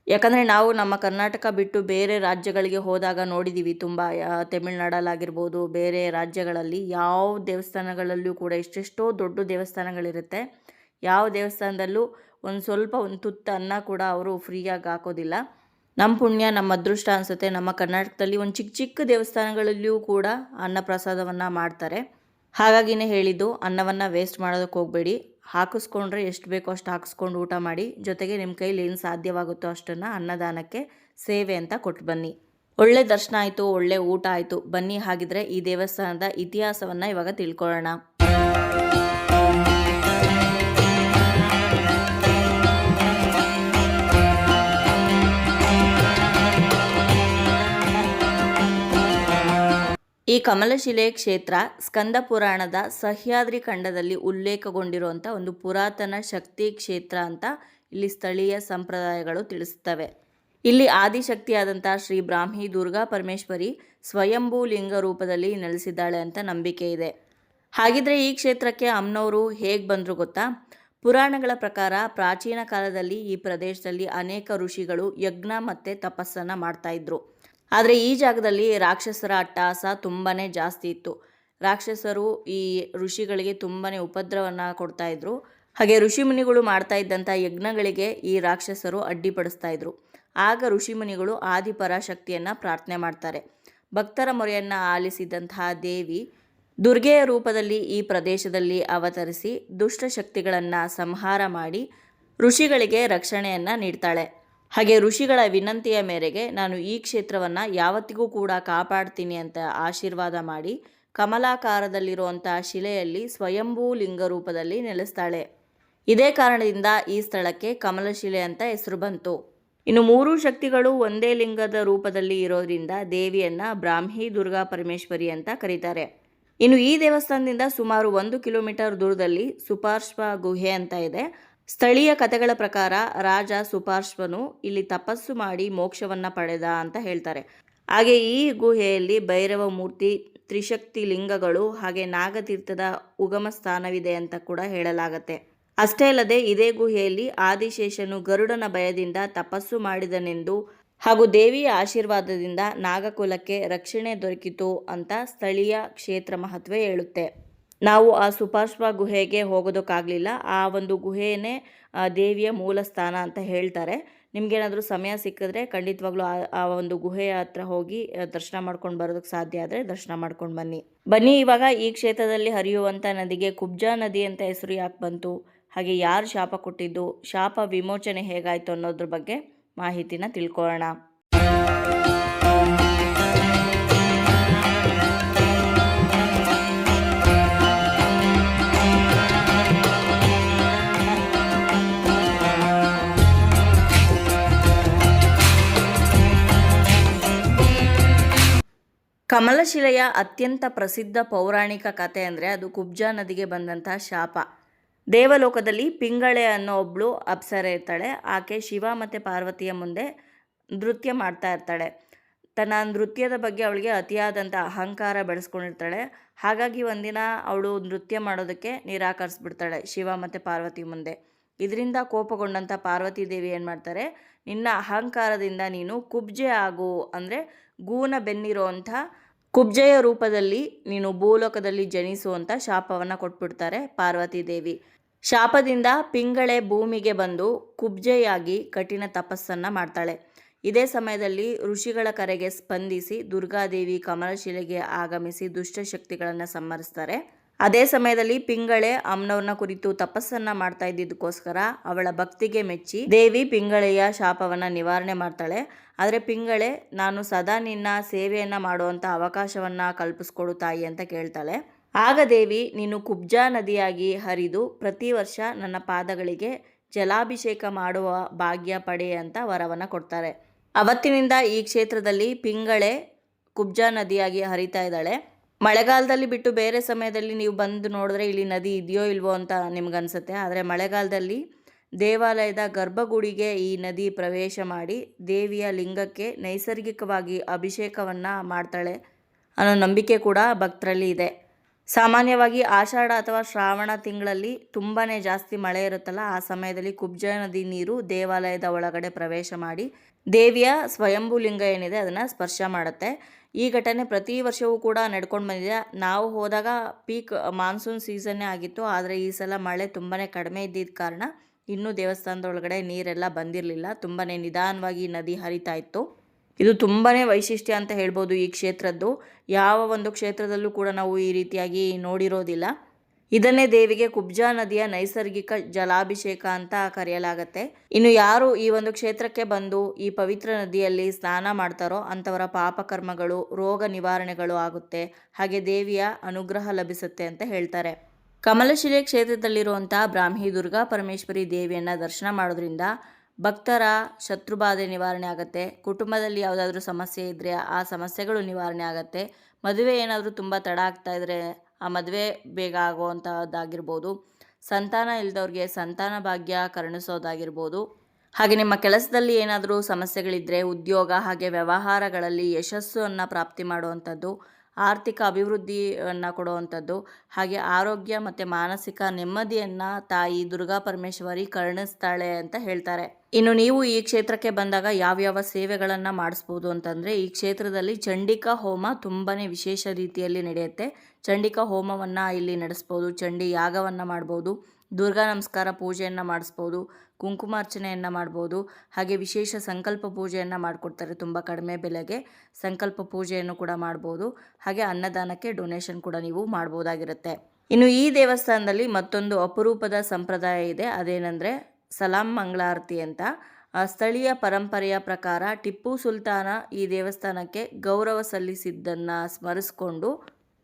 ಯಾಕಂದರೆ ನಾವು ನಮ್ಮ ಕರ್ನಾಟಕ ಬಿಟ್ಟು ಬೇರೆ ರಾಜ್ಯಗಳಿಗೆ ಹೋದಾಗ ನೋಡಿದ್ದೀವಿ ತುಂಬ. ತಮಿಳ್ನಾಡಲ್ಲಾಗಿರ್ಬೋದು, ಬೇರೆ ರಾಜ್ಯಗಳಲ್ಲಿ ಯಾವ ದೇವಸ್ಥಾನಗಳಲ್ಲೂ ಕೂಡ ಎಷ್ಟೆಷ್ಟೋ ದೊಡ್ಡ ದೇವಸ್ಥಾನಗಳಿರುತ್ತೆ. ಯಾವ ದೇವಸ್ಥಾನದಲ್ಲೂ ಒಂದು ತುತ್ತು ಅನ್ನ ಕೂಡ ಅವರು ಫ್ರೀಯಾಗಿ ಹಾಕೋದಿಲ್ಲ. ನಮ್ಮ ಪುಣ್ಯ, ನಮ್ಮ ಅದೃಷ್ಟ ಅನಿಸುತ್ತೆ. ನಮ್ಮ ಕರ್ನಾಟಕದಲ್ಲಿ ಒಂದು ಚಿಕ್ಕ ಚಿಕ್ಕ ದೇವಸ್ಥಾನಗಳಲ್ಲಿಯೂ ಕೂಡ ಅನ್ನಪ್ರಸಾದವನ್ನು ಮಾಡ್ತಾರೆ. ಹಾಗಾಗಿನೇ ಹೇಳಿದ್ದು, ಅನ್ನವನ್ನು ವೇಸ್ಟ್ ಮಾಡೋದಕ್ಕೆ ಹೋಗಬೇಡಿ. ಹಾಕಿಸ್ಕೊಂಡ್ರೆ ಎಷ್ಟು ಬೇಕೋ ಅಷ್ಟು ಹಾಕಿಸ್ಕೊಂಡು ಊಟ ಮಾಡಿ. ಜೊತೆಗೆ ನಿಮ್ಮ ಕೈಲಿ ಏನು ಸಾಧ್ಯವಾಗುತ್ತೋ ಅಷ್ಟನ್ನು ಅನ್ನದಾನಕ್ಕೆ ಸೇವೆ ಅಂತ ಕೊಟ್ಟು ಬನ್ನಿ. ಒಳ್ಳೆ ದರ್ಶನ ಆಯಿತು, ಒಳ್ಳೆ ಊಟ ಆಯಿತು. ಬನ್ನಿ ಹಾಗಿದ್ರೆ ಈ ದೇವಸ್ಥಾನದ ಇತಿಹಾಸವನ್ನು ಇವಾಗ ತಿಳ್ಕೊಳ್ಳೋಣ. ಈ ಕಮಲಶಿಲೆ ಕ್ಷೇತ್ರ ಸ್ಕಂದ ಪುರಾಣದ ಸಹ್ಯಾದ್ರಿ ಖಂಡದಲ್ಲಿ ಉಲ್ಲೇಖಗೊಂಡಿರುವಂಥ ಒಂದು ಪುರಾತನ ಶಕ್ತಿ ಕ್ಷೇತ್ರ ಅಂತ ಇಲ್ಲಿ ಸ್ಥಳೀಯ ಸಂಪ್ರದಾಯಗಳು ತಿಳಿಸುತ್ತವೆ. ಇಲ್ಲಿ ಆದಿಶಕ್ತಿಯಾದಂಥ ಶ್ರೀ ಬ್ರಾಹ್ಮಿ ದುರ್ಗಾ ಪರಮೇಶ್ವರಿ ಸ್ವಯಂಭೂ ಲಿಂಗ ರೂಪದಲ್ಲಿ ನೆಲೆಸಿದ್ದಾಳೆ ಅಂತ ನಂಬಿಕೆ ಇದೆ. ಹಾಗಿದ್ರೆ ಈ ಕ್ಷೇತ್ರಕ್ಕೆ ಅಮ್ಮನವರು ಹೇಗೆ ಬಂದರು ಗೊತ್ತಾ? ಪುರಾಣಗಳ ಪ್ರಕಾರ ಪ್ರಾಚೀನ ಕಾಲದಲ್ಲಿ ಈ ಪ್ರದೇಶದಲ್ಲಿ ಅನೇಕ ಋಷಿಗಳು ಯಜ್ಞ ಮತ್ತು ತಪಸ್ಸನ್ನು ಮಾಡ್ತಾಯಿದ್ರು. ಆದರೆ ಈ ಜಾಗದಲ್ಲಿ ರಾಕ್ಷಸರ ಅಟ್ಟಹಾಸ ತುಂಬಾ ಜಾಸ್ತಿ ಇತ್ತು. ರಾಕ್ಷಸರು ಈ ಋಷಿಗಳಿಗೆ ತುಂಬಾ ಉಪದ್ರವವನ್ನು ಕೊಡ್ತಾಯಿದ್ರು. ಹಾಗೆ ಋಷಿಮುನಿಗಳು ಮಾಡ್ತಾ ಇದ್ದಂಥ ಯಜ್ಞಗಳಿಗೆ ಈ ರಾಕ್ಷಸರು ಅಡ್ಡಿಪಡಿಸ್ತಾಯಿದ್ರು. ಆಗ ಋಷಿಮುನಿಗಳು ಆದಿಪರಾಶಕ್ತಿಯನ್ನು ಪ್ರಾರ್ಥನೆ ಮಾಡ್ತಾರೆ. ಭಕ್ತರ ಮೊರೆಯನ್ನು ಆಲಿಸಿದಂತಹ ದೇವಿ ದುರ್ಗೆಯ ರೂಪದಲ್ಲಿ ಈ ಪ್ರದೇಶದಲ್ಲಿ ಅವತರಿಸಿ ದುಷ್ಟಶಕ್ತಿಗಳನ್ನು ಸಂಹಾರ ಮಾಡಿ ಋಷಿಗಳಿಗೆ ರಕ್ಷಣೆಯನ್ನು ನೀಡ್ತಾಳೆ. ಹಾಗೆ ಋಷಿಗಳ ವಿನಂತಿಯ ಮೇರೆಗೆ ನಾನು ಈ ಕ್ಷೇತ್ರವನ್ನು ಯಾವತ್ತಿಗೂ ಕೂಡ ಕಾಪಾಡ್ತೀನಿ ಅಂತ ಆಶೀರ್ವಾದ ಮಾಡಿ ಕಮಲಾಕಾರದಲ್ಲಿರುವಂಥ ಶಿಲೆಯಲ್ಲಿ ಸ್ವಯಂಭೂ ಲಿಂಗ ರೂಪದಲ್ಲಿ ನೆಲೆಸ್ತಾಳೆ. ಇದೇ ಕಾರಣದಿಂದ ಈ ಸ್ಥಳಕ್ಕೆ ಕಮಲಶಿಲೆ ಅಂತ ಹೆಸರು ಬಂತು. ಇನ್ನು 3 ಶಕ್ತಿಗಳು ಒಂದೇ ಲಿಂಗದ ರೂಪದಲ್ಲಿ ಇರೋದ್ರಿಂದ ದೇವಿಯನ್ನು ಬ್ರಾಹ್ಮಿ ದುರ್ಗಾ ಪರಮೇಶ್ವರಿ ಅಂತ ಕರೀತಾರೆ. ಇನ್ನು ಈ ದೇವಸ್ಥಾನದಿಂದ ಸುಮಾರು 1 ಕಿಲೋಮೀಟರ್ ದೂರದಲ್ಲಿ ಸುಪಾರ್ಶ್ವ ಗುಹೆ ಅಂತ ಇದೆ. ಸ್ಥಳೀಯ ಕಥೆಗಳ ಪ್ರಕಾರ ರಾಜ ಸುಪಾರ್ಶ್ವನು ಇಲ್ಲಿ ತಪಸ್ಸು ಮಾಡಿ ಮೋಕ್ಷವನ್ನು ಪಡೆದ ಅಂತ ಹೇಳ್ತಾರೆ. ಹಾಗೆ ಈ ಗುಹೆಯಲ್ಲಿ ಭೈರವ ಮೂರ್ತಿ, ತ್ರಿಶಕ್ತಿ ಲಿಂಗಗಳು ಹಾಗೆ ನಾಗತೀರ್ಥದ ಉಗಮ ಸ್ಥಾನವಿದೆ ಅಂತ ಕೂಡ ಹೇಳಲಾಗತ್ತೆ. ಅಷ್ಟೇ ಅಲ್ಲದೆ ಇದೇ ಗುಹೆಯಲ್ಲಿ ಆದಿಶೇಷನು ಗರುಡನ ಭಯದಿಂದ ತಪಸ್ಸು ಮಾಡಿದನೆಂದು ಹಾಗೂ ದೇವಿಯ ಆಶೀರ್ವಾದದಿಂದ ನಾಗಕುಲಕ್ಕೆ ರಕ್ಷಣೆ ದೊರಕಿತು ಅಂತ ಸ್ಥಳೀಯ ಕ್ಷೇತ್ರ ಮಹತ್ವ ಹೇಳುತ್ತೆ. ನಾವು ಆ ಸುಪಾರ್ಶ್ವ ಗುಹೆಗೆ ಹೋಗೋದಕ್ಕಾಗಲಿಲ್ಲ. ಆ ಒಂದು ಗುಹೆಯೇ ದೇವಿಯ ಮೂಲ ಸ್ಥಾನ ಅಂತ ಹೇಳ್ತಾರೆ. ನಿಮಗೇನಾದರೂ ಸಮಯ ಸಿಕ್ಕಿದ್ರೆ ಖಂಡಿತವಾಗ್ಲೂ ಆ ಒಂದು ಗುಹೆಯ ಹತ್ರ ಹೋಗಿ ದರ್ಶನ ಮಾಡ್ಕೊಂಡು ಬರೋದಕ್ಕೆ ಸಾಧ್ಯ ಆದರೆ ದರ್ಶನ ಮಾಡ್ಕೊಂಡು ಬನ್ನಿ. ಇವಾಗ ಈ ಕ್ಷೇತ್ರದಲ್ಲಿ ಹರಿಯುವಂಥ ನದಿಗೆ ಕುಬ್ಜಾ ನದಿ ಅಂತ ಹೆಸರು ಯಾಕೆ ಬಂತು, ಹಾಗೆ ಯಾರು ಶಾಪ ಕೊಟ್ಟಿದ್ದು, ಶಾಪ ವಿಮೋಚನೆ ಹೇಗಾಯಿತು ಅನ್ನೋದ್ರ ಬಗ್ಗೆ ಮಾಹಿತಿನ ತಿಳ್ಕೊಳ್ಳೋಣ. ಕಮಲಶಿಲೆಯ ಅತ್ಯಂತ ಪ್ರಸಿದ್ಧ ಪೌರಾಣಿಕ ಕಥೆ ಅಂದರೆ ಅದು ಕುಬ್ಜಾ ನದಿಗೆ ಬಂದಂಥ ಶಾಪ. ದೇವಲೋಕದಲ್ಲಿ ಪಿಂಗಳೆ ಅನ್ನೋ ಒಬ್ಬಳು ಅಪ್ಸರೆ ಇರ್ತಾಳೆ. ಆಕೆ ಶಿವ ಮತ್ತು ಪಾರ್ವತಿಯ ಮುಂದೆ ನೃತ್ಯ ಮಾಡ್ತಾ ಇರ್ತಾಳೆ. ತನ್ನ ನೃತ್ಯದ ಬಗ್ಗೆ ಅವಳಿಗೆ ಅತಿಯಾದಂಥ ಅಹಂಕಾರ ಬೆಳೆಸ್ಕೊಂಡಿರ್ತಾಳೆ. ಹಾಗಾಗಿ ಒಂದಿನ ಅವಳು ನೃತ್ಯ ಮಾಡೋದಕ್ಕೆ ನಿರಾಕರಿಸ್ಬಿಡ್ತಾಳೆ ಶಿವ ಮತ್ತು ಪಾರ್ವತಿ ಮುಂದೆ. ಇದರಿಂದ ಕೋಪಗೊಂಡಂಥ ಪಾರ್ವತಿ ದೇವಿ ಏನು ಮಾಡ್ತಾರೆ, ನಿನ್ನ ಅಹಂಕಾರದಿಂದ ನೀನು ಕುಬ್ಜೆ ಆಗು, ಅಂದರೆ ಗೂನ ಬೆನ್ನಿರುವಂಥ ಕುಬ್ಜೆಯ ರೂಪದಲ್ಲಿ ನೀನು ಭೂಲೋಕದಲ್ಲಿ ಜನಿಸುವಂಥ ಶಾಪವನ್ನು ಕೊಟ್ಬಿಡ್ತಾರೆ ಪಾರ್ವತಿ ದೇವಿ. ಶಾಪದಿಂದ ಪಿಂಗಳೆ ಭೂಮಿಗೆ ಬಂದು ಕುಬ್ಜೆಯಾಗಿ ಕಠಿಣ ತಪಸ್ಸನ್ನು ಮಾಡ್ತಾಳೆ. ಇದೇ ಸಮಯದಲ್ಲಿ ಋಷಿಗಳ ಕರೆಗೆ ಸ್ಪಂದಿಸಿ ದುರ್ಗಾದೇವಿ ಕಮಲಶಿಲೆಗೆ ಆಗಮಿಸಿ ದುಷ್ಟಶಕ್ತಿಗಳನ್ನು ಸಂಹರಿಸ್ತಾರೆ. ಅದೇ ಸಮಯದಲ್ಲಿ ಪಿಂಗಳೆ ಅಮ್ಮನವ್ರನ್ನ ಕುರಿತು ತಪಸ್ಸನ್ನು ಮಾಡ್ತಾ ಇದ್ದಿದ್ದಕ್ಕೋಸ್ಕರ ಅವಳ ಭಕ್ತಿಗೆ ಮೆಚ್ಚಿ ದೇವಿ ಪಿಂಗಳೆಯ ಶಾಪವನ್ನು ನಿವಾರಣೆ ಮಾಡ್ತಾಳೆ. ಆದರೆ ಪಿಂಗಳೆ, ನಾನು ಸದಾ ನಿನ್ನ ಸೇವೆಯನ್ನು ಮಾಡುವಂಥ ಅವಕಾಶವನ್ನು ಕಲ್ಪಿಸ್ಕೊಡು ತಾಯಿ ಅಂತ ಕೇಳ್ತಾಳೆ. ಆಗ ದೇವಿ, ನೀನು ಕುಬ್ಜಾ ನದಿಯಾಗಿ ಹರಿದು ಪ್ರತಿ ವರ್ಷ ನನ್ನ ಪಾದಗಳಿಗೆ ಜಲಾಭಿಷೇಕ ಮಾಡುವ ಭಾಗ್ಯ ಪಡೆ ಅಂತ ವರವನ್ನು ಕೊಡ್ತಾರೆ. ಅವತ್ತಿನಿಂದ ಈ ಕ್ಷೇತ್ರದಲ್ಲಿ ಪಿಂಗಳೆ ಕುಬ್ಜಾ ನದಿಯಾಗಿ ಹರಿತಾ ಇದ್ದಾಳೆ. ಮಳೆಗಾಲದಲ್ಲಿ ಬಿಟ್ಟು ಬೇರೆ ಸಮಯದಲ್ಲಿ ನೀವು ಬಂದು ನೋಡಿದ್ರೆ ಇಲ್ಲಿ ನದಿ ಇದೆಯೋ ಇಲ್ವೋ ಅಂತ ನಿಮ್ಗನ್ಸುತ್ತೆ. ಆದರೆ ಮಳೆಗಾಲದಲ್ಲಿ ದೇವಾಲಯದ ಗರ್ಭಗುಡಿಗೆ ಈ ನದಿ ಪ್ರವೇಶ ಮಾಡಿ ದೇವಿಯ ಲಿಂಗಕ್ಕೆ ನೈಸರ್ಗಿಕವಾಗಿ ಅಭಿಷೇಕವನ್ನು ಮಾಡ್ತಾಳೆ ಅನ್ನೋ ನಂಬಿಕೆ ಕೂಡ ಭಕ್ತರಲ್ಲಿ ಇದೆ. ಸಾಮಾನ್ಯವಾಗಿ ಆಷಾಢ ಅಥವಾ ಶ್ರಾವಣ ತಿಂಗಳಲ್ಲಿ ತುಂಬಾ ಜಾಸ್ತಿ ಮಳೆ ಇರುತ್ತಲ್ಲ, ಆ ಸಮಯದಲ್ಲಿ ಕುಬ್ಜಾ ನದಿ ನೀರು ದೇವಾಲಯದ ಒಳಗಡೆ ಪ್ರವೇಶ ಮಾಡಿ ದೇವಿಯ ಸ್ವಯಂಭೂ ಲಿಂಗ ಏನಿದೆ ಅದನ್ನು ಸ್ಪರ್ಶ ಮಾಡುತ್ತೆ. ಈ ಘಟನೆ ಪ್ರತಿ ವರ್ಷವೂ ಕೂಡ ನಡ್ಕೊಂಡು ಬಂದಿದೆ. ನಾವು ಹೋದಾಗ ಪೀಕ್ ಮಾನ್ಸೂನ್ ಸೀಸನ್ನೇ ಆಗಿತ್ತು. ಆದರೆ ಈ ಸಲ ಮಳೆ ತುಂಬಾ ಕಡಿಮೆ ಇದ್ದಿದ್ದ ಕಾರಣ ಇನ್ನೂ ದೇವಸ್ಥಾನದ ಒಳಗಡೆ ನೀರೆಲ್ಲ ಬಂದಿರಲಿಲ್ಲ. ತುಂಬಾ ನಿಧಾನವಾಗಿ ನದಿ ಹರಿತಾ ಇತ್ತು. ಇದು ತುಂಬಾ ವೈಶಿಷ್ಟ್ಯ ಅಂತ ಹೇಳ್ಬೋದು ಈ ಕ್ಷೇತ್ರದ್ದು. ಯಾವ ಒಂದು ಕ್ಷೇತ್ರದಲ್ಲೂ ಕೂಡ ನಾವು ಈ ರೀತಿಯಾಗಿ ನೋಡಿರೋದಿಲ್ಲ. ಇದನ್ನೇ ದೇವಿಗೆ ಕುಬ್ಜಾ ನದಿಯ ನೈಸರ್ಗಿಕ ಜಲಾಭಿಷೇಕ ಅಂತ ಕರೆಯಲಾಗತ್ತೆ. ಇನ್ನು ಯಾರು ಈ ಒಂದು ಕ್ಷೇತ್ರಕ್ಕೆ ಬಂದು ಈ ಪವಿತ್ರ ನದಿಯಲ್ಲಿ ಸ್ನಾನ ಮಾಡ್ತಾರೋ ಅಂಥವರ ಪಾಪಕರ್ಮಗಳು, ರೋಗ ನಿವಾರಣೆಗಳು ಆಗುತ್ತೆ. ಹಾಗೆ ದೇವಿಯ ಅನುಗ್ರಹ ಲಭಿಸುತ್ತೆ ಅಂತ ಹೇಳ್ತಾರೆ. ಕಮಲಶಿಲೆ ಕ್ಷೇತ್ರದಲ್ಲಿರುವಂಥ ಬ್ರಾಹ್ಮಿ ದುರ್ಗಾ ಪರಮೇಶ್ವರಿ ದೇವಿಯನ್ನು ದರ್ಶನ ಮಾಡೋದ್ರಿಂದ ಭಕ್ತರ ಶತ್ರುಬಾಧೆ ನಿವಾರಣೆ ಆಗುತ್ತೆ. ಕುಟುಂಬದಲ್ಲಿ ಯಾವುದಾದ್ರೂ ಸಮಸ್ಯೆ ಇದ್ದರೆ ಆ ಸಮಸ್ಯೆಗಳು ನಿವಾರಣೆ ಆಗುತ್ತೆ. ಮದುವೆ ಏನಾದರೂ ತುಂಬ ತಡ ಆಗ್ತಾ ಇದ್ದರೆ ಆ ಮದುವೆ ಬೇಗ ಆಗುವಂಥದ್ದಾಗಿರ್ಬೋದು. ಸಂತಾನ ಇಲ್ಲದವ್ರಿಗೆ ಸಂತಾನ ಭಾಗ್ಯ ಕರುಣಿಸೋದಾಗಿರ್ಬೋದು. ಹಾಗೆ ನಿಮ್ಮ ಕೆಲಸದಲ್ಲಿ ಏನಾದರೂ ಸಮಸ್ಯೆಗಳಿದ್ದರೆ ಉದ್ಯೋಗ ಹಾಗೆ ವ್ಯವಹಾರಗಳಲ್ಲಿ ಯಶಸ್ಸನ್ನು ಪ್ರಾಪ್ತಿ ಮಾಡುವಂಥದ್ದು, ಆರ್ಥಿಕ ಅಭಿವೃದ್ಧಿಯನ್ನು ಕೊಡುವಂಥದ್ದು, ಹಾಗೆ ಆರೋಗ್ಯ ಮತ್ತು ಮಾನಸಿಕ ನೆಮ್ಮದಿಯನ್ನು ತಾಯಿ ದುರ್ಗಾ ಪರಮೇಶ್ವರಿ ಕರುಣಿಸ್ತಾಳೆ ಅಂತ ಹೇಳ್ತಾರೆ. ಇನ್ನು ನೀವು ಈ ಕ್ಷೇತ್ರಕ್ಕೆ ಬಂದಾಗ ಯಾವ್ಯಾವ ಸೇವೆಗಳನ್ನು ಮಾಡಿಸ್ಬೋದು ಅಂತಂದರೆ, ಈ ಕ್ಷೇತ್ರದಲ್ಲಿ ಚಂಡಿಕಾ ಹೋಮ ತುಂಬಾ ವಿಶೇಷ ರೀತಿಯಲ್ಲಿ ನಡೆಯುತ್ತೆ. ಚಂಡಿಕಾ ಹೋಮವನ್ನು ಇಲ್ಲಿ ನಡೆಸ್ಬೋದು, ಚಂಡಿ ಯಾಗವನ್ನು ಮಾಡ್ಬೋದು, ದುರ್ಗಾ ನಮಸ್ಕಾರ ಪೂಜೆಯನ್ನು ಮಾಡಿಸ್ಬೋದು, ಕುಂಕುಮಾರ್ಚನೆಯನ್ನು ಮಾಡ್ಬೋದು, ಹಾಗೆ ವಿಶೇಷ ಸಂಕಲ್ಪ ಪೂಜೆಯನ್ನು ಮಾಡಿಕೊಡ್ತಾರೆ. ತುಂಬ ಕಡಿಮೆ ಬೆಲೆಗೆ ಸಂಕಲ್ಪ ಪೂಜೆಯನ್ನು ಕೂಡ ಮಾಡ್ಬೋದು. ಹಾಗೆ ಅನ್ನದಾನಕ್ಕೆ ಡೊನೇಷನ್ ಕೂಡ ನೀವು ಮಾಡ್ಬೋದಾಗಿರುತ್ತೆ. ಇನ್ನು ಈ ದೇವಸ್ಥಾನದಲ್ಲಿ ಮತ್ತೊಂದು ಅಪರೂಪದ ಸಂಪ್ರದಾಯ ಇದೆ. ಅದೇನೆಂದರೆ ಸಲಾಂ ಮಂಗಳಾರತಿ ಅಂತ. ಸ್ಥಳೀಯ ಪರಂಪರೆಯ ಪ್ರಕಾರ ಟಿಪ್ಪು ಸುಲ್ತಾನ ಈ ದೇವಸ್ಥಾನಕ್ಕೆ ಗೌರವ ಸಲ್ಲಿಸಿದ್ದನ್ನು ಸ್ಮರಿಸಿಕೊಂಡು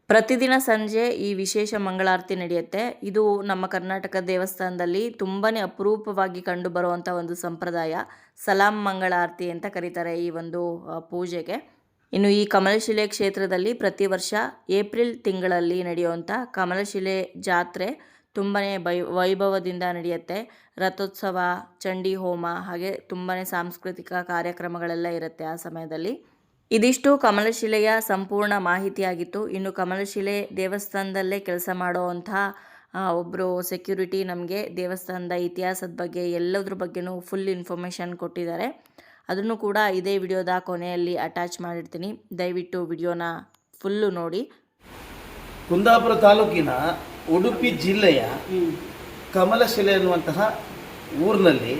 ಪ್ರತಿದಿನ ಸಂಜೆ ಈ ವಿಶೇಷ ಮಂಗಳಾರತಿ ನಡೆಯುತ್ತೆ. ಇದು ನಮ್ಮ ಕರ್ನಾಟಕ ದೇವಸ್ಥಾನದಲ್ಲಿ ತುಂಬಾ ಅಪರೂಪವಾಗಿ ಕಂಡು ಬರುವಂಥ ಒಂದು ಸಂಪ್ರದಾಯ. ಸಲಾಂ ಮಂಗಳಾರತಿ ಅಂತ ಕರೀತಾರೆ ಈ ಒಂದು ಪೂಜೆಗೆ. ಇನ್ನು ಈ ಕಮಲಶಿಲೆ ಕ್ಷೇತ್ರದಲ್ಲಿ ಪ್ರತಿ ವರ್ಷ ಏಪ್ರಿಲ್ ತಿಂಗಳಲ್ಲಿ ನಡೆಯುವಂಥ ಕಮಲಶಿಲೆ ಜಾತ್ರೆ ತುಂಬಾ ವೈಭವದಿಂದ ನಡೆಯುತ್ತೆ. ರಥೋತ್ಸವ, ಚಂಡಿ ಹೋಮ, ಹಾಗೆ ತುಂಬಾ ಸಾಂಸ್ಕೃತಿಕ ಕಾರ್ಯಕ್ರಮಗಳೆಲ್ಲ ಇರುತ್ತೆ ಆ ಸಮಯದಲ್ಲಿ. ಇದಿಷ್ಟು ಕಮಲಶಿಲೆಯ ಸಂಪೂರ್ಣ ಮಾಹಿತಿಯಾಗಿತ್ತು. ಇನ್ನು ಕಮಲಶಿಲೆ ದೇವಸ್ಥಾನದಲ್ಲೇ ಕೆಲಸ ಮಾಡುವಂಥ ಒಬ್ಬರು ಸೆಕ್ಯೂರಿಟಿ ನಮಗೆ ದೇವಸ್ಥಾನದ ಇತಿಹಾಸದ ಬಗ್ಗೆ ಎಲ್ಲದ್ರ ಬಗ್ಗೆನೂ ಫುಲ್ ಇನ್ಫಾರ್ಮೇಷನ್ ಕೊಟ್ಟಿದ್ದಾರೆ. ಅದನ್ನು ಕೂಡ ಇದೇ ವಿಡಿಯೋದ ಕೊನೆಯಲ್ಲಿ ಅಟ್ಯಾಚ್ ಮಾಡಿರ್ತೀನಿ. ದಯವಿಟ್ಟು ವಿಡಿಯೋನ ಫುಲ್ಲು ನೋಡಿ. ಕುಂದಾಪುರ ತಾಲೂಕಿನ ಉಡುಪಿ ಜಿಲ್ಲೆಯ ಕಮಲಶಿಲೆ ಅನ್ನುವಂತಹ ಊರಿನಲ್ಲಿ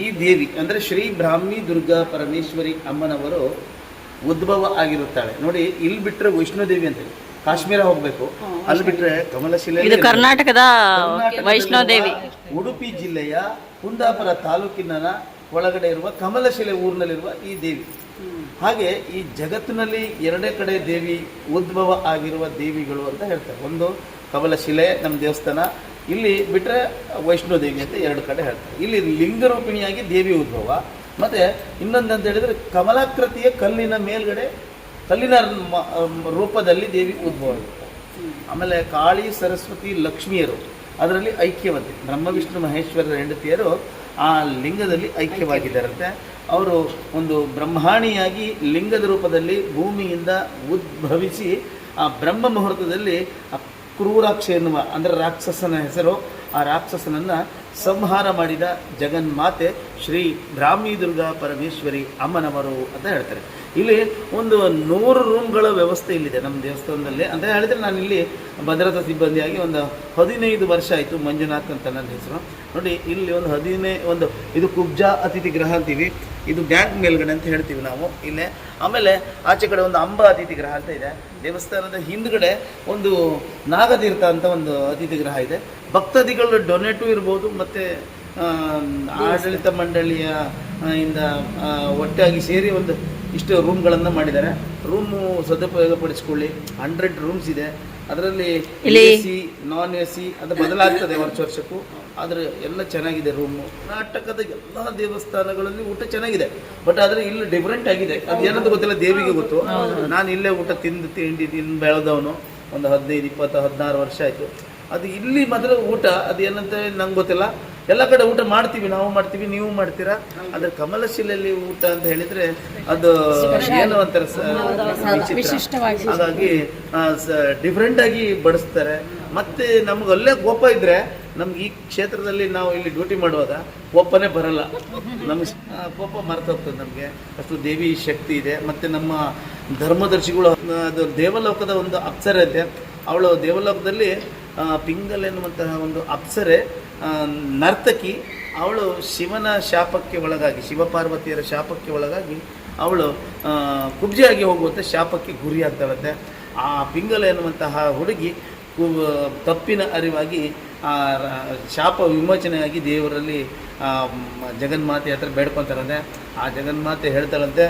ಈ ದೇವಿ ಅಂದರೆ ಶ್ರೀ ಬ್ರಾಹ್ಮಿ ದುರ್ಗಾ ಪರಮೇಶ್ವರಿ ಅಮ್ಮನವರು ಉದ್ಭವ ಆಗಿರುತ್ತಾಳೆ. ನೋಡಿ, ಇಲ್ಲಿ ಬಿಟ್ಟರೆ ವೈಷ್ಣೋದೇವಿ ಅಂತ ಕಾಶ್ಮೀರ ಹೋಗಬೇಕು, ಅಲ್ಲಿ ಬಿಟ್ಟರೆ ಕಮಲಶಿಲೆ ಇದು ಕರ್ನಾಟಕದ ವೈಷ್ಣೋದೇವಿ. ಉಡುಪಿ ಜಿಲ್ಲೆಯ ಕುಂದಾಪುರ ತಾಲೂಕಿನ ಒಳಗಡೆ ಇರುವ ಕಮಲಶಿಲೆ ಊರಿನಲ್ಲಿರುವ ಈ ದೇವಿ. ಹಾಗೆ ಈ ಜಗತ್ತಿನಲ್ಲಿ ಎರಡೇ ಕಡೆ ದೇವಿ ಉದ್ಭವ ಆಗಿರುವ ದೇವಿಗಳು ಅಂತ ಹೇಳ್ತಾರೆ. ಒಂದು ಕಮಲಶಿಲೆ ನಮ್ಮ ದೇವಸ್ಥಾನ, ಇಲ್ಲಿ ಬಿಟ್ಟರೆ ವೈಷ್ಣೋದೇವಿ ಅಂತ ಎರಡು ಕಡೆ ಹೇಳ್ತಾರೆ. ಇಲ್ಲಿ ಲಿಂಗರೂಪಿಣಿಯಾಗಿ ದೇವಿ ಉದ್ಭವ, ಮತ್ತು ಇನ್ನೊಂದು ಅಂತ ಹೇಳಿದರೆ ಕಮಲಾಕೃತಿಯ ಕಲ್ಲಿನ ಮೇಲ್ಗಡೆ ಕಲ್ಲಿನ ರೂಪದಲ್ಲಿ ದೇವಿ ಉದ್ಭವ ಆಗುತ್ತೆ. ಆಮೇಲೆ ಕಾಳಿ, ಸರಸ್ವತಿ, ಲಕ್ಷ್ಮಿಯರು ಅದರಲ್ಲಿ ಐಕ್ಯವತೆ, ಬ್ರಹ್ಮ ವಿಷ್ಣು ಮಹೇಶ್ವರರ ಹೆಂಡತಿಯರು ಆ ಲಿಂಗದಲ್ಲಿ ಐಕ್ಯವಾಗಿದ್ದಾರಂತೆ. ಅವರು ಒಂದು ಬ್ರಹ್ಮಾಣಿಯಾಗಿ ಲಿಂಗದ ರೂಪದಲ್ಲಿ ಭೂಮಿಯಿಂದ ಉದ್ಭವಿಸಿ ಆ ಬ್ರಹ್ಮ ಮುಹೂರ್ತದಲ್ಲಿ ಕ್ರೂರಾಕ್ಷ ಎನ್ನುವ ಅಂದರೆ ರಾಕ್ಷಸನ ಹೆಸರು, ಆ ರಾಕ್ಷಸನನ್ನು ಸಂಹಾರ ಮಾಡಿದ ಜಗನ್ಮಾತೆ ಶ್ರೀ ಬ್ರಾಹ್ಮಿ ದುರ್ಗಾ ಪರಮೇಶ್ವರಿ ಅಮ್ಮನವರು ಅಂತ ಹೇಳ್ತಾರೆ. ಇಲ್ಲಿ ಒಂದು 100 ರೂಮ್ಗಳ ವ್ಯವಸ್ಥೆ ಇಲ್ಲಿದೆ ನಮ್ಮ ದೇವಸ್ಥಾನದಲ್ಲಿ ಅಂತ ಹೇಳಿದರೆ, ನಾನು ಇಲ್ಲಿ ಭದ್ರತಾ ಸಿಬ್ಬಂದಿಯಾಗಿ ಒಂದು 15 ವರ್ಷ ಆಯಿತು. ಮಂಜುನಾಥ್ ಅಂತ ನನ್ನ ಹೆಸರು. ನೋಡಿ, ಇಲ್ಲಿ ಒಂದು ಇದು ಕುಬ್ಜಾ ಅತಿಥಿ ಗೃಹ ಅಂತೀವಿ, ಇದು ಬ್ಯಾಂಕ್ ಮೇಲ್ಗಡೆ ಅಂತ ಹೇಳ್ತೀವಿ ನಾವು ಇಲ್ಲೇ. ಆಮೇಲೆ ಆಚೆ ಕಡೆ ಒಂದು ಅಂಬಾ ಅತಿಥಿ ಗೃಹ ಅಂತ ಇದೆ. ದೇವಸ್ಥಾನದ ಹಿಂದ್ಗಡೆ ಒಂದು ನಾಗತೀರ್ಥ ಅಂತ ಒಂದು ಅತಿಥಿ ಗೃಹ ಇದೆ. ಭಕ್ತಾದಿಗಳು ಡೊನೇಟಿವ್ ಇರ್ಬೋದು, ಮತ್ತು ಆಡಳಿತ ಮಂಡಳಿಯ ಇಂದ ಒಟ್ಟಾಗಿ ಸೇರಿ ಒಂದು ಇಷ್ಟು ರೂಮ್ಗಳನ್ನು ಮಾಡಿದ್ದಾರೆ. ರೂಮು ಸದುಪಯೋಗ ಪಡಿಸ್ಕೊಳ್ಳಿ. 100 ರೂಮ್ಸ್ ಇದೆ. ಅದರಲ್ಲಿ AC, ನಾನ್ AC ಅದು ಬದಲಾಗ್ತದೆ ವರ್ಷಕ್ಕೂ. ಆದರೆ ಎಲ್ಲ ಚೆನ್ನಾಗಿದೆ ರೂಮು. ಕರ್ನಾಟಕದ ಎಲ್ಲ ದೇವಸ್ಥಾನಗಳಲ್ಲಿ ಊಟ ಚೆನ್ನಾಗಿದೆ, ಬಟ್ ಆದರೆ ಇಲ್ಲಿ ಡಿಫ್ರೆಂಟ್ ಆಗಿದೆ. ಅದು ಏನಂತ ಗೊತ್ತಿಲ್ಲ, ದೇವಿಗೆ ಗೊತ್ತು. ನಾನು ಇಲ್ಲೇ ಊಟ ತಿಂದು ಬೆಳೆದವನು. ಒಂದು 15, 20, 16 ವರ್ಷ ಆಯಿತು. ಅದು ಇಲ್ಲಿ ಮೊದಲು ಊಟ ಅದು ಏನಂತ ನಂಗೆ ಗೊತ್ತಿಲ್ಲ. ಎಲ್ಲ ಕಡೆ ಊಟ ಮಾಡ್ತೀವಿ, ನಾವು ಮಾಡ್ತೀವಿ, ನೀವು ಮಾಡ್ತೀರಾ. ಆದರೆ ಕಮಲಶಿಲೆಯಲ್ಲಿ ಊಟ ಅಂತ ಹೇಳಿದರೆ ಅದು ಏನು ಅಂತಾರೆ, ಹಾಗಾಗಿ ಡಿಫ್ರೆಂಟಾಗಿ ಬಡಿಸ್ತಾರೆ. ಮತ್ತು ನಮ್ಗೆ ಅಲ್ಲೇ ಕೋಪ ಇದ್ದರೆ, ನಮ್ಗೆ ಈ ಕ್ಷೇತ್ರದಲ್ಲಿ ನಾವು ಇಲ್ಲಿ ಡ್ಯೂಟಿ ಮಾಡುವಾಗ ಕೋಪನೇ ಬರಲ್ಲ. ನಮ್ಗೆ ಕೋಪ ಮರೆತೋಗ್ತದೆ. ನಮಗೆ ಅಷ್ಟು ದೇವಿ ಶಕ್ತಿ ಇದೆ. ಮತ್ತು ನಮ್ಮ ಧರ್ಮದರ್ಶಿಗಳು, ಅದು ದೇವಲೋಕದ ಒಂದು ಅಪ್ಸರೆ ಅಂತೆ. ಅವಳು ದೇವಲೋಕದಲ್ಲಿ ಪಿಂಗಲ್ ಎನ್ನುವಂತಹ ಒಂದು ಅಪ್ಸರೆ ನರ್ತಕಿ. ಅವಳು ಶಿವನ ಶಾಪಕ್ಕೆ ಒಳಗಾಗಿ, ಶಿವಪಾರ್ವತಿಯರ ಶಾಪಕ್ಕೆ ಒಳಗಾಗಿ ಅವಳು ಕುಬ್ಜೆಯಾಗಿ ಹೋಗುವಂಥ ಶಾಪಕ್ಕೆ ಗುರಿಯಾಗ್ತಾಳಂತೆ. ಆ ಪಿಂಗಲ ಎನ್ನುವಂತಹ ಹುಡುಗಿ ತಪ್ಪಿನ ಅರಿವಾಗಿ ಆ ಶಾಪ ವಿಮೋಚನೆಯಾಗಿ ದೇವರಲ್ಲಿ ಜಗನ್ಮಾತೆ ಹತ್ರ ಬೇಡ್ಕೊತಾರಂತೆ. ಆ ಜಗನ್ಮಾತೆ ಹೇಳ್ತಾಳಂತೆ,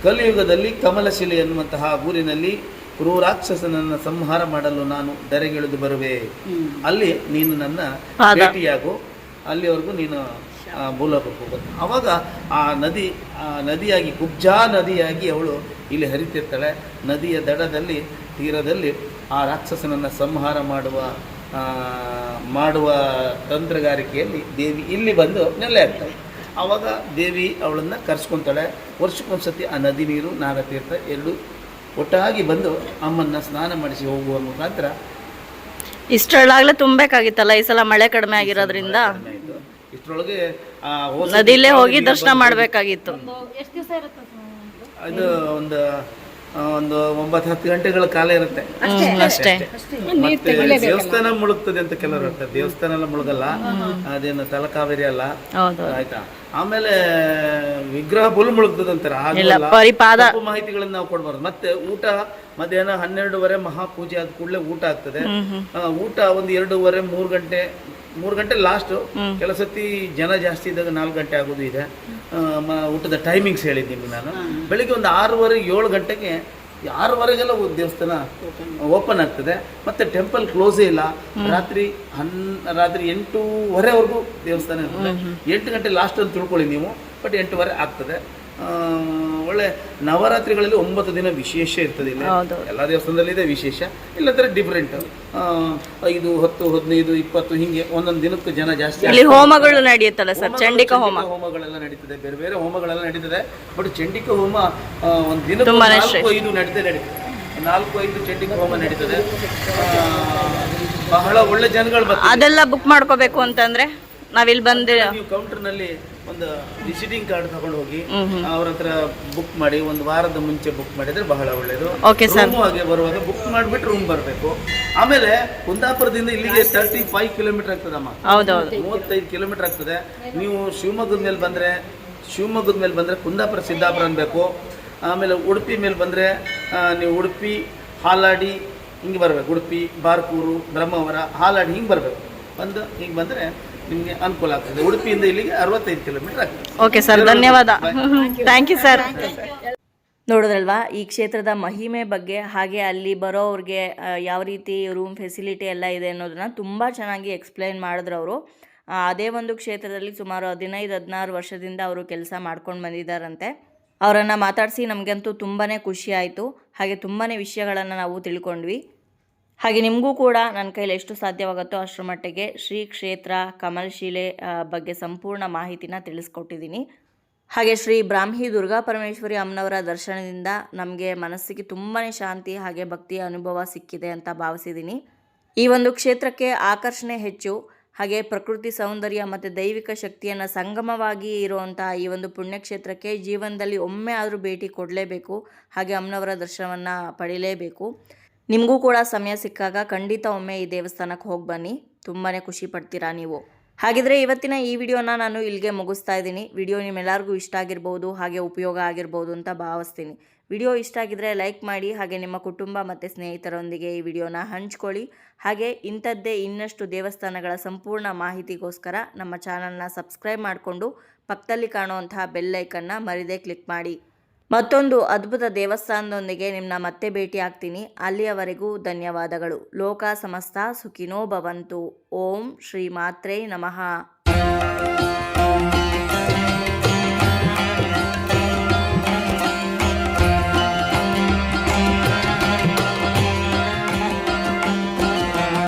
ಕಲಿಯುಗದಲ್ಲಿ ಕಮಲಶಿಲೆ ಎನ್ನುವಂತಹ ಊರಿನಲ್ಲಿ ಕ್ರೂರಾಕ್ಷಸನನ್ನು ಸಂಹಾರ ಮಾಡಲು ನಾನು ಧರೆಗಿಳಿದು ಬರುವೆ. ಅಲ್ಲಿ ನೀನು ನನ್ನ ಭೇಟಿಯಾಗು, ಅಲ್ಲಿವರೆಗೂ ನೀನು ಭೂಲೋಕಕ್ಕೆ ಹೋಗೋದು. ಆವಾಗ ಆ ನದಿಯಾಗಿ ಕುಬ್ಜಾ ನದಿಯಾಗಿ ಅವಳು ಇಲ್ಲಿ ಹರಿತಿರ್ತಾಳೆ. ನದಿಯ ದಡದಲ್ಲಿ ತೀರದಲ್ಲಿ ಆ ರಾಕ್ಷಸನನ್ನು ಸಂಹಾರ ಮಾಡುವ ಮಾಡುವ ತಂತ್ರಗಾರಿಕೆಯಲ್ಲಿ ದೇವಿ ಇಲ್ಲಿ ಬಂದು ನೆಲೆ ಆಗ್ತಾಳೆ. ಆವಾಗ ದೇವಿ ಅವಳನ್ನು ಕರೆಸ್ಕೊತಾಳೆ. ವರ್ಷಕ್ಕೊಂದ್ಸತಿ ಆ ನದಿ ನೀರು ನಾಗತೀರ್ಥ ಎರಡು ಒಟ್ಟಾಗಿ ಬಂದು ಅಮ್ಮನ್ನ ಸ್ನಾನ ಮಾಡಿಸಿ ಹೋಗುವ ಮುಖಾಂತರ ಇಷ್ಟರೊಳಗಾಗಲೇ ತುಂಬಬೇಕಾಗಿತ್ತಲ್ಲ, ಈ ಸಲ ಮಳೆ ಕಡಿಮೆ ಆಗಿರೋದ್ರಿಂದ ಇಷ್ಟರೊಳಗೆ ನದಿಲೇ ಹೋಗಿ ದರ್ಶನ ಮಾಡಬೇಕಾಗಿತ್ತು. ಅದು ಒಂದು 9-10 ಗಂಟೆಗಳ ಕಾಲ ಇರುತ್ತೆ ಅಷ್ಟೇ. ಮತ್ತೆ ದೇವಸ್ಥಾನ ಮುಳುಗ್ತದೆ ಅಂತ ಕೆಲವರು ಹೇಳ್ತಾರೆ. ದೇವಸ್ಥಾನ ಎಲ್ಲ ಮುಳುಗಲ್ಲ, ಅದೇನು ತಲಕಾವೇರಿ ಅಲ್ಲ, ಆಯ್ತಾ. ಆಮೇಲೆ ವಿಗ್ರಹ ಬುಲ್ ಮುಳುಗ್ತದೆ ಅಂತಾರೆ. ತಪ್ಪು ಮಾಹಿತಿಗಳನ್ನ ನಾವು ಕೊಡ್ಬಾರ್ದು. ಮತ್ತೆ ಊಟ ಮಧ್ಯಾಹ್ನ 12:30 ಮಹಾಪೂಜೆ ಆದ ಕೂಡಲೇ ಊಟ ಆಗ್ತದೆ. ಊಟ ಒಂದು 2:30 3 ಗಂಟೆ ಲಾಸ್ಟ್. ಕೆಲ ಸತಿ ಜನ ಜಾಸ್ತಿ ಇದ್ದಾಗ 4 ಗಂಟೆ ಆಗೋದು ಇದೆ. ಊಟದ ಟೈಮಿಂಗ್ಸ್ ಹೇಳಿದ್ದೀನಿ ನಾನು. ಬೆಳಿಗ್ಗೆ ಒಂದು 6:30-7 ಗಂಟೆಗೆ 6:30ಗೆಲ್ಲ ದೇವಸ್ಥಾನ ಓಪನ್ ಆಗ್ತದೆ. ಮತ್ತೆ ಟೆಂಪಲ್ ಕ್ಲೋಸೇ ಇಲ್ಲ. ರಾತ್ರಿ 8:30ವರೆವರೆಗೂ ದೇವಸ್ಥಾನ ಇರ್ತದೆ. 8 ಗಂಟೆ ಲಾಸ್ಟ್ ಅಂತ ತಿಳ್ಕೊಳ್ಳಿ ನೀವು, ಬಟ್ 8:30 ಆಗ್ತದೆ. ಒಳ್ಳೆ ನವರಾತ್ರಿಗಳಲ್ಲಿ 9 ದಿನ ವಿಶೇಷ ಇರ್ತದೆ. ಇಲ್ಲಿ ಎಲ್ಲ ದೇವಸ್ಥಾನದಲ್ಲಿ ಇದೆ ವಿಶೇಷ, ಇಲ್ಲಂದ್ರೆ ಡಿಫ್ರೆಂಟ್. 5, 10, 15, 20 ಹಿಂಗೆ ಒಂದೊಂದು ದಿನಕ್ಕೂ ಜನ ಜಾಸ್ತಿ. ಇಲ್ಲಿ ಹೋಮಗಳು ನಡೆಯುತ್ತಲ್ಲ ಸರ್, ಚಂಡಿಕಾ ಹೋಮಗಳೆಲ್ಲ ನಡೀತದೆ, ಬೇರೆ ಬೇರೆ ಹೋಮಗಳೆಲ್ಲ ನಡೀತದೆ. ಬಟ್ ಚಂಡಿಕಾ ಹೋಮ ಒಂದು ದಿನಕ್ಕೆ 4-5 ನಡೀತದೆ. 4-5 ಚಂಡಿಕಾ ಹೋಮ ನಡೀತದೆ. ಬಹಳ ಒಳ್ಳೆ ಜನಗಳು ಬರ್ತಾರೆ. ಅದೆಲ್ಲ ಬುಕ್ ಮಾಡ್ಕೋಬೇಕು ಅಂತಂದ್ರೆ ನಾವಿಲ್ಲಿ ಬಂದು ನೀವು ಕೌಂಟರ್ನಲ್ಲಿ ಒಂದು ವಿಸಿಟಿಂಗ್ ಕಾರ್ಡ್ ತಗೊಂಡು ಹೋಗಿ ಅವ್ರ ಹತ್ರ ಬುಕ್ ಮಾಡಿ, ಒಂದು ವಾರದ ಮುಂಚೆ ಬುಕ್ ಮಾಡಿದ್ರೆ ಬಹಳ ಒಳ್ಳೇದು. ಹಾಗೆ ಬರುವಾಗ ಬುಕ್ ಮಾಡಿಬಿಟ್ಟು ರೂಮ್ ಬರಬೇಕು. ಆಮೇಲೆ ಕುಂದಾಪುರದಿಂದ ಇಲ್ಲಿಗೆ 35 ಕಿಲೋಮೀಟರ್ ಆಗ್ತದಮ್ಮ. 35 ಕಿಲೋಮೀಟರ್ ಆಗ್ತದೆ. ನೀವು ಶಿವಮೊಗ್ಗದ ಮೇಲೆ ಬಂದ್ರೆ ಕುಂದಾಪುರ ಸಿದ್ದಾಪುರ ಅನ್ಬೇಕು. ಆಮೇಲೆ ಉಡುಪಿ ಮೇಲೆ ಬಂದ್ರೆ ನೀವು ಉಡುಪಿ ಹಾಲಾಡಿ ಹಿಂಗೆ ಬರ್ಬೇಕು. ಉಡುಪಿ, ಬಾರ್ಕೂರು, ಬ್ರಹ್ಮಾವರ, ಹಾಲಾಡಿ ಹಿಂಗೆ ಬರಬೇಕು. ಹಿಂಗೆ ಬಂದರೆ ನಿಮಗೆ ಅನುಕೂಲ ಆಗ್ತದೆ. ಉಡುಪಿಯಿಂದ ಇಲ್ಲಿಗೆ 65 ಕಿಲೋಮೀಟರ್ ಆಗ್ತದೆ. ಓಕೆ ಸರ್, ಧನ್ಯವಾದ. Thank you sir. ನೋಡಿದ್ರಲ್ವಾ ಈ ಕ್ಷೇತ್ರದ ಮಹಿಮೆ ಬಗ್ಗೆ, ಹಾಗೆ ಅಲ್ಲಿ ಬರೋವ್ರಿಗೆ ಯಾವ ರೀತಿ ರೂಮ್ ಫೆಸಿಲಿಟಿ ಎಲ್ಲ ಇದೆ ಅನ್ನೋದನ್ನ ತುಂಬ ಚೆನ್ನಾಗಿ ಎಕ್ಸ್ಪ್ಲೈನ್ ಮಾಡಿದ್ರು ಅವರು. ಅದೇ ಒಂದು ಕ್ಷೇತ್ರದಲ್ಲಿ ಸುಮಾರು 15-16 ವರ್ಷದಿಂದ ಅವರು ಕೆಲಸ ಮಾಡ್ಕೊಂಡು ಬಂದಿದ್ದಾರಂತೆ. ಅವರನ್ನು ಮಾತಾಡಿಸಿ ನಮಗಂತೂ ತುಂಬಾ ಖುಷಿ ಆಯಿತು. ಹಾಗೆ ತುಂಬಾ ವಿಷಯಗಳನ್ನು ನಾವು ತಿಳ್ಕೊಂಡ್ವಿ. ಹಾಗೆ ನಿಮಗೂ ಕೂಡ ನನ್ನ ಕೈಲಿ ಎಷ್ಟು ಸಾಧ್ಯವಾಗುತ್ತೋ ಅಷ್ಟರ ಮಟ್ಟಿಗೆ ಶ್ರೀ ಕ್ಷೇತ್ರ ಕಮಲಶಿಲೆ ಬಗ್ಗೆ ಸಂಪೂರ್ಣ ಮಾಹಿತಿನ ತಿಳಿಸ್ಕೊಟ್ಟಿದ್ದೀನಿ. ಹಾಗೆ ಶ್ರೀ ಬ್ರಾಹ್ಮಿ ದುರ್ಗಾ ಪರಮೇಶ್ವರಿ ಅಮ್ಮನವರ ದರ್ಶನದಿಂದ ನಮಗೆ ಮನಸ್ಸಿಗೆ ತುಂಬಾ ಶಾಂತಿ ಹಾಗೆ ಭಕ್ತಿಯ ಅನುಭವ ಸಿಕ್ಕಿದೆ ಅಂತ ಭಾವಿಸಿದ್ದೀನಿ. ಈ ಒಂದು ಕ್ಷೇತ್ರಕ್ಕೆ ಆಕರ್ಷಣೆ ಹೆಚ್ಚು. ಹಾಗೆ ಪ್ರಕೃತಿ ಸೌಂದರ್ಯ ಮತ್ತು ದೈವಿಕ ಶಕ್ತಿಯನ್ನು ಸಂಗಮವಾಗಿ ಇರುವಂಥ ಈ ಒಂದು ಪುಣ್ಯಕ್ಷೇತ್ರಕ್ಕೆ ಜೀವನದಲ್ಲಿ ಒಮ್ಮೆ ಆದರೂ ಭೇಟಿ ಕೊಡಲೇಬೇಕು. ಹಾಗೆ ಅಮ್ಮನವರ ದರ್ಶನವನ್ನು ಪಡೀಲೇಬೇಕು. ನಿಮಗೂ ಕೂಡ ಸಮಯ ಸಿಕ್ಕಾಗ ಖಂಡಿತ ಒಮ್ಮೆ ಈ ದೇವಸ್ಥಾನಕ್ಕೆ ಹೋಗಿ ಬನ್ನಿ, ತುಂಬಾ ಖುಷಿ ಪಡ್ತೀರಾ ನೀವು. ಹಾಗಿದ್ರೆ ಇವತ್ತಿನ ಈ ವಿಡಿಯೋನ ನಾನು ಇಲ್ಲಿಗೆ ಮುಗಿಸ್ತಾ ಇದ್ದೀನಿ. ವಿಡಿಯೋ ನಿಮ್ಮೆಲ್ಲರಿಗೂ ಇಷ್ಟ ಆಗಿರ್ಬೋದು, ಹಾಗೆ ಉಪಯೋಗ ಆಗಿರ್ಬೋದು ಅಂತ ಭಾವಿಸ್ತೀನಿ. ವಿಡಿಯೋ ಇಷ್ಟ ಆಗಿದ್ರೆ ಲೈಕ್ ಮಾಡಿ, ಹಾಗೆ ನಿಮ್ಮ ಕುಟುಂಬ ಮತ್ತು ಸ್ನೇಹಿತರೊಂದಿಗೆ ಈ ವಿಡಿಯೋನ ಹಂಚ್ಕೊಳ್ಳಿ. ಹಾಗೆ ಇಂಥದ್ದೇ ಇನ್ನಷ್ಟು ದೇವಸ್ಥಾನಗಳ ಸಂಪೂರ್ಣ ಮಾಹಿತಿಗೋಸ್ಕರ ನಮ್ಮ ಚಾನಲ್ನ ಸಬ್ಸ್ಕ್ರೈಬ್ ಮಾಡಿಕೊಂಡು ಪಕ್ಕದಲ್ಲಿ ಕಾಣುವಂತಹ ಬೆಲ್ ಐಕನ್ನ ಮರಿದೇ ಕ್ಲಿಕ್ ಮಾಡಿ. ಮತ್ತೊಂದು ಅದ್ಭುತ ದೇವಸ್ಥಾನದೊಂದಿಗೆ ನಿಮ್ಮನ್ನ ಮತ್ತೆ ಭೇಟಿ ಆಗ್ತೀನಿ. ಅಲ್ಲಿಯವರೆಗೂ ಧನ್ಯವಾದಗಳು. ಲೋಕ ಸಮಸ್ತ ಸುಖಿನೋ ಭವಂತು. ಓಂ ಶ್ರೀ ಮಾತ್ರೇ ನಮಃ.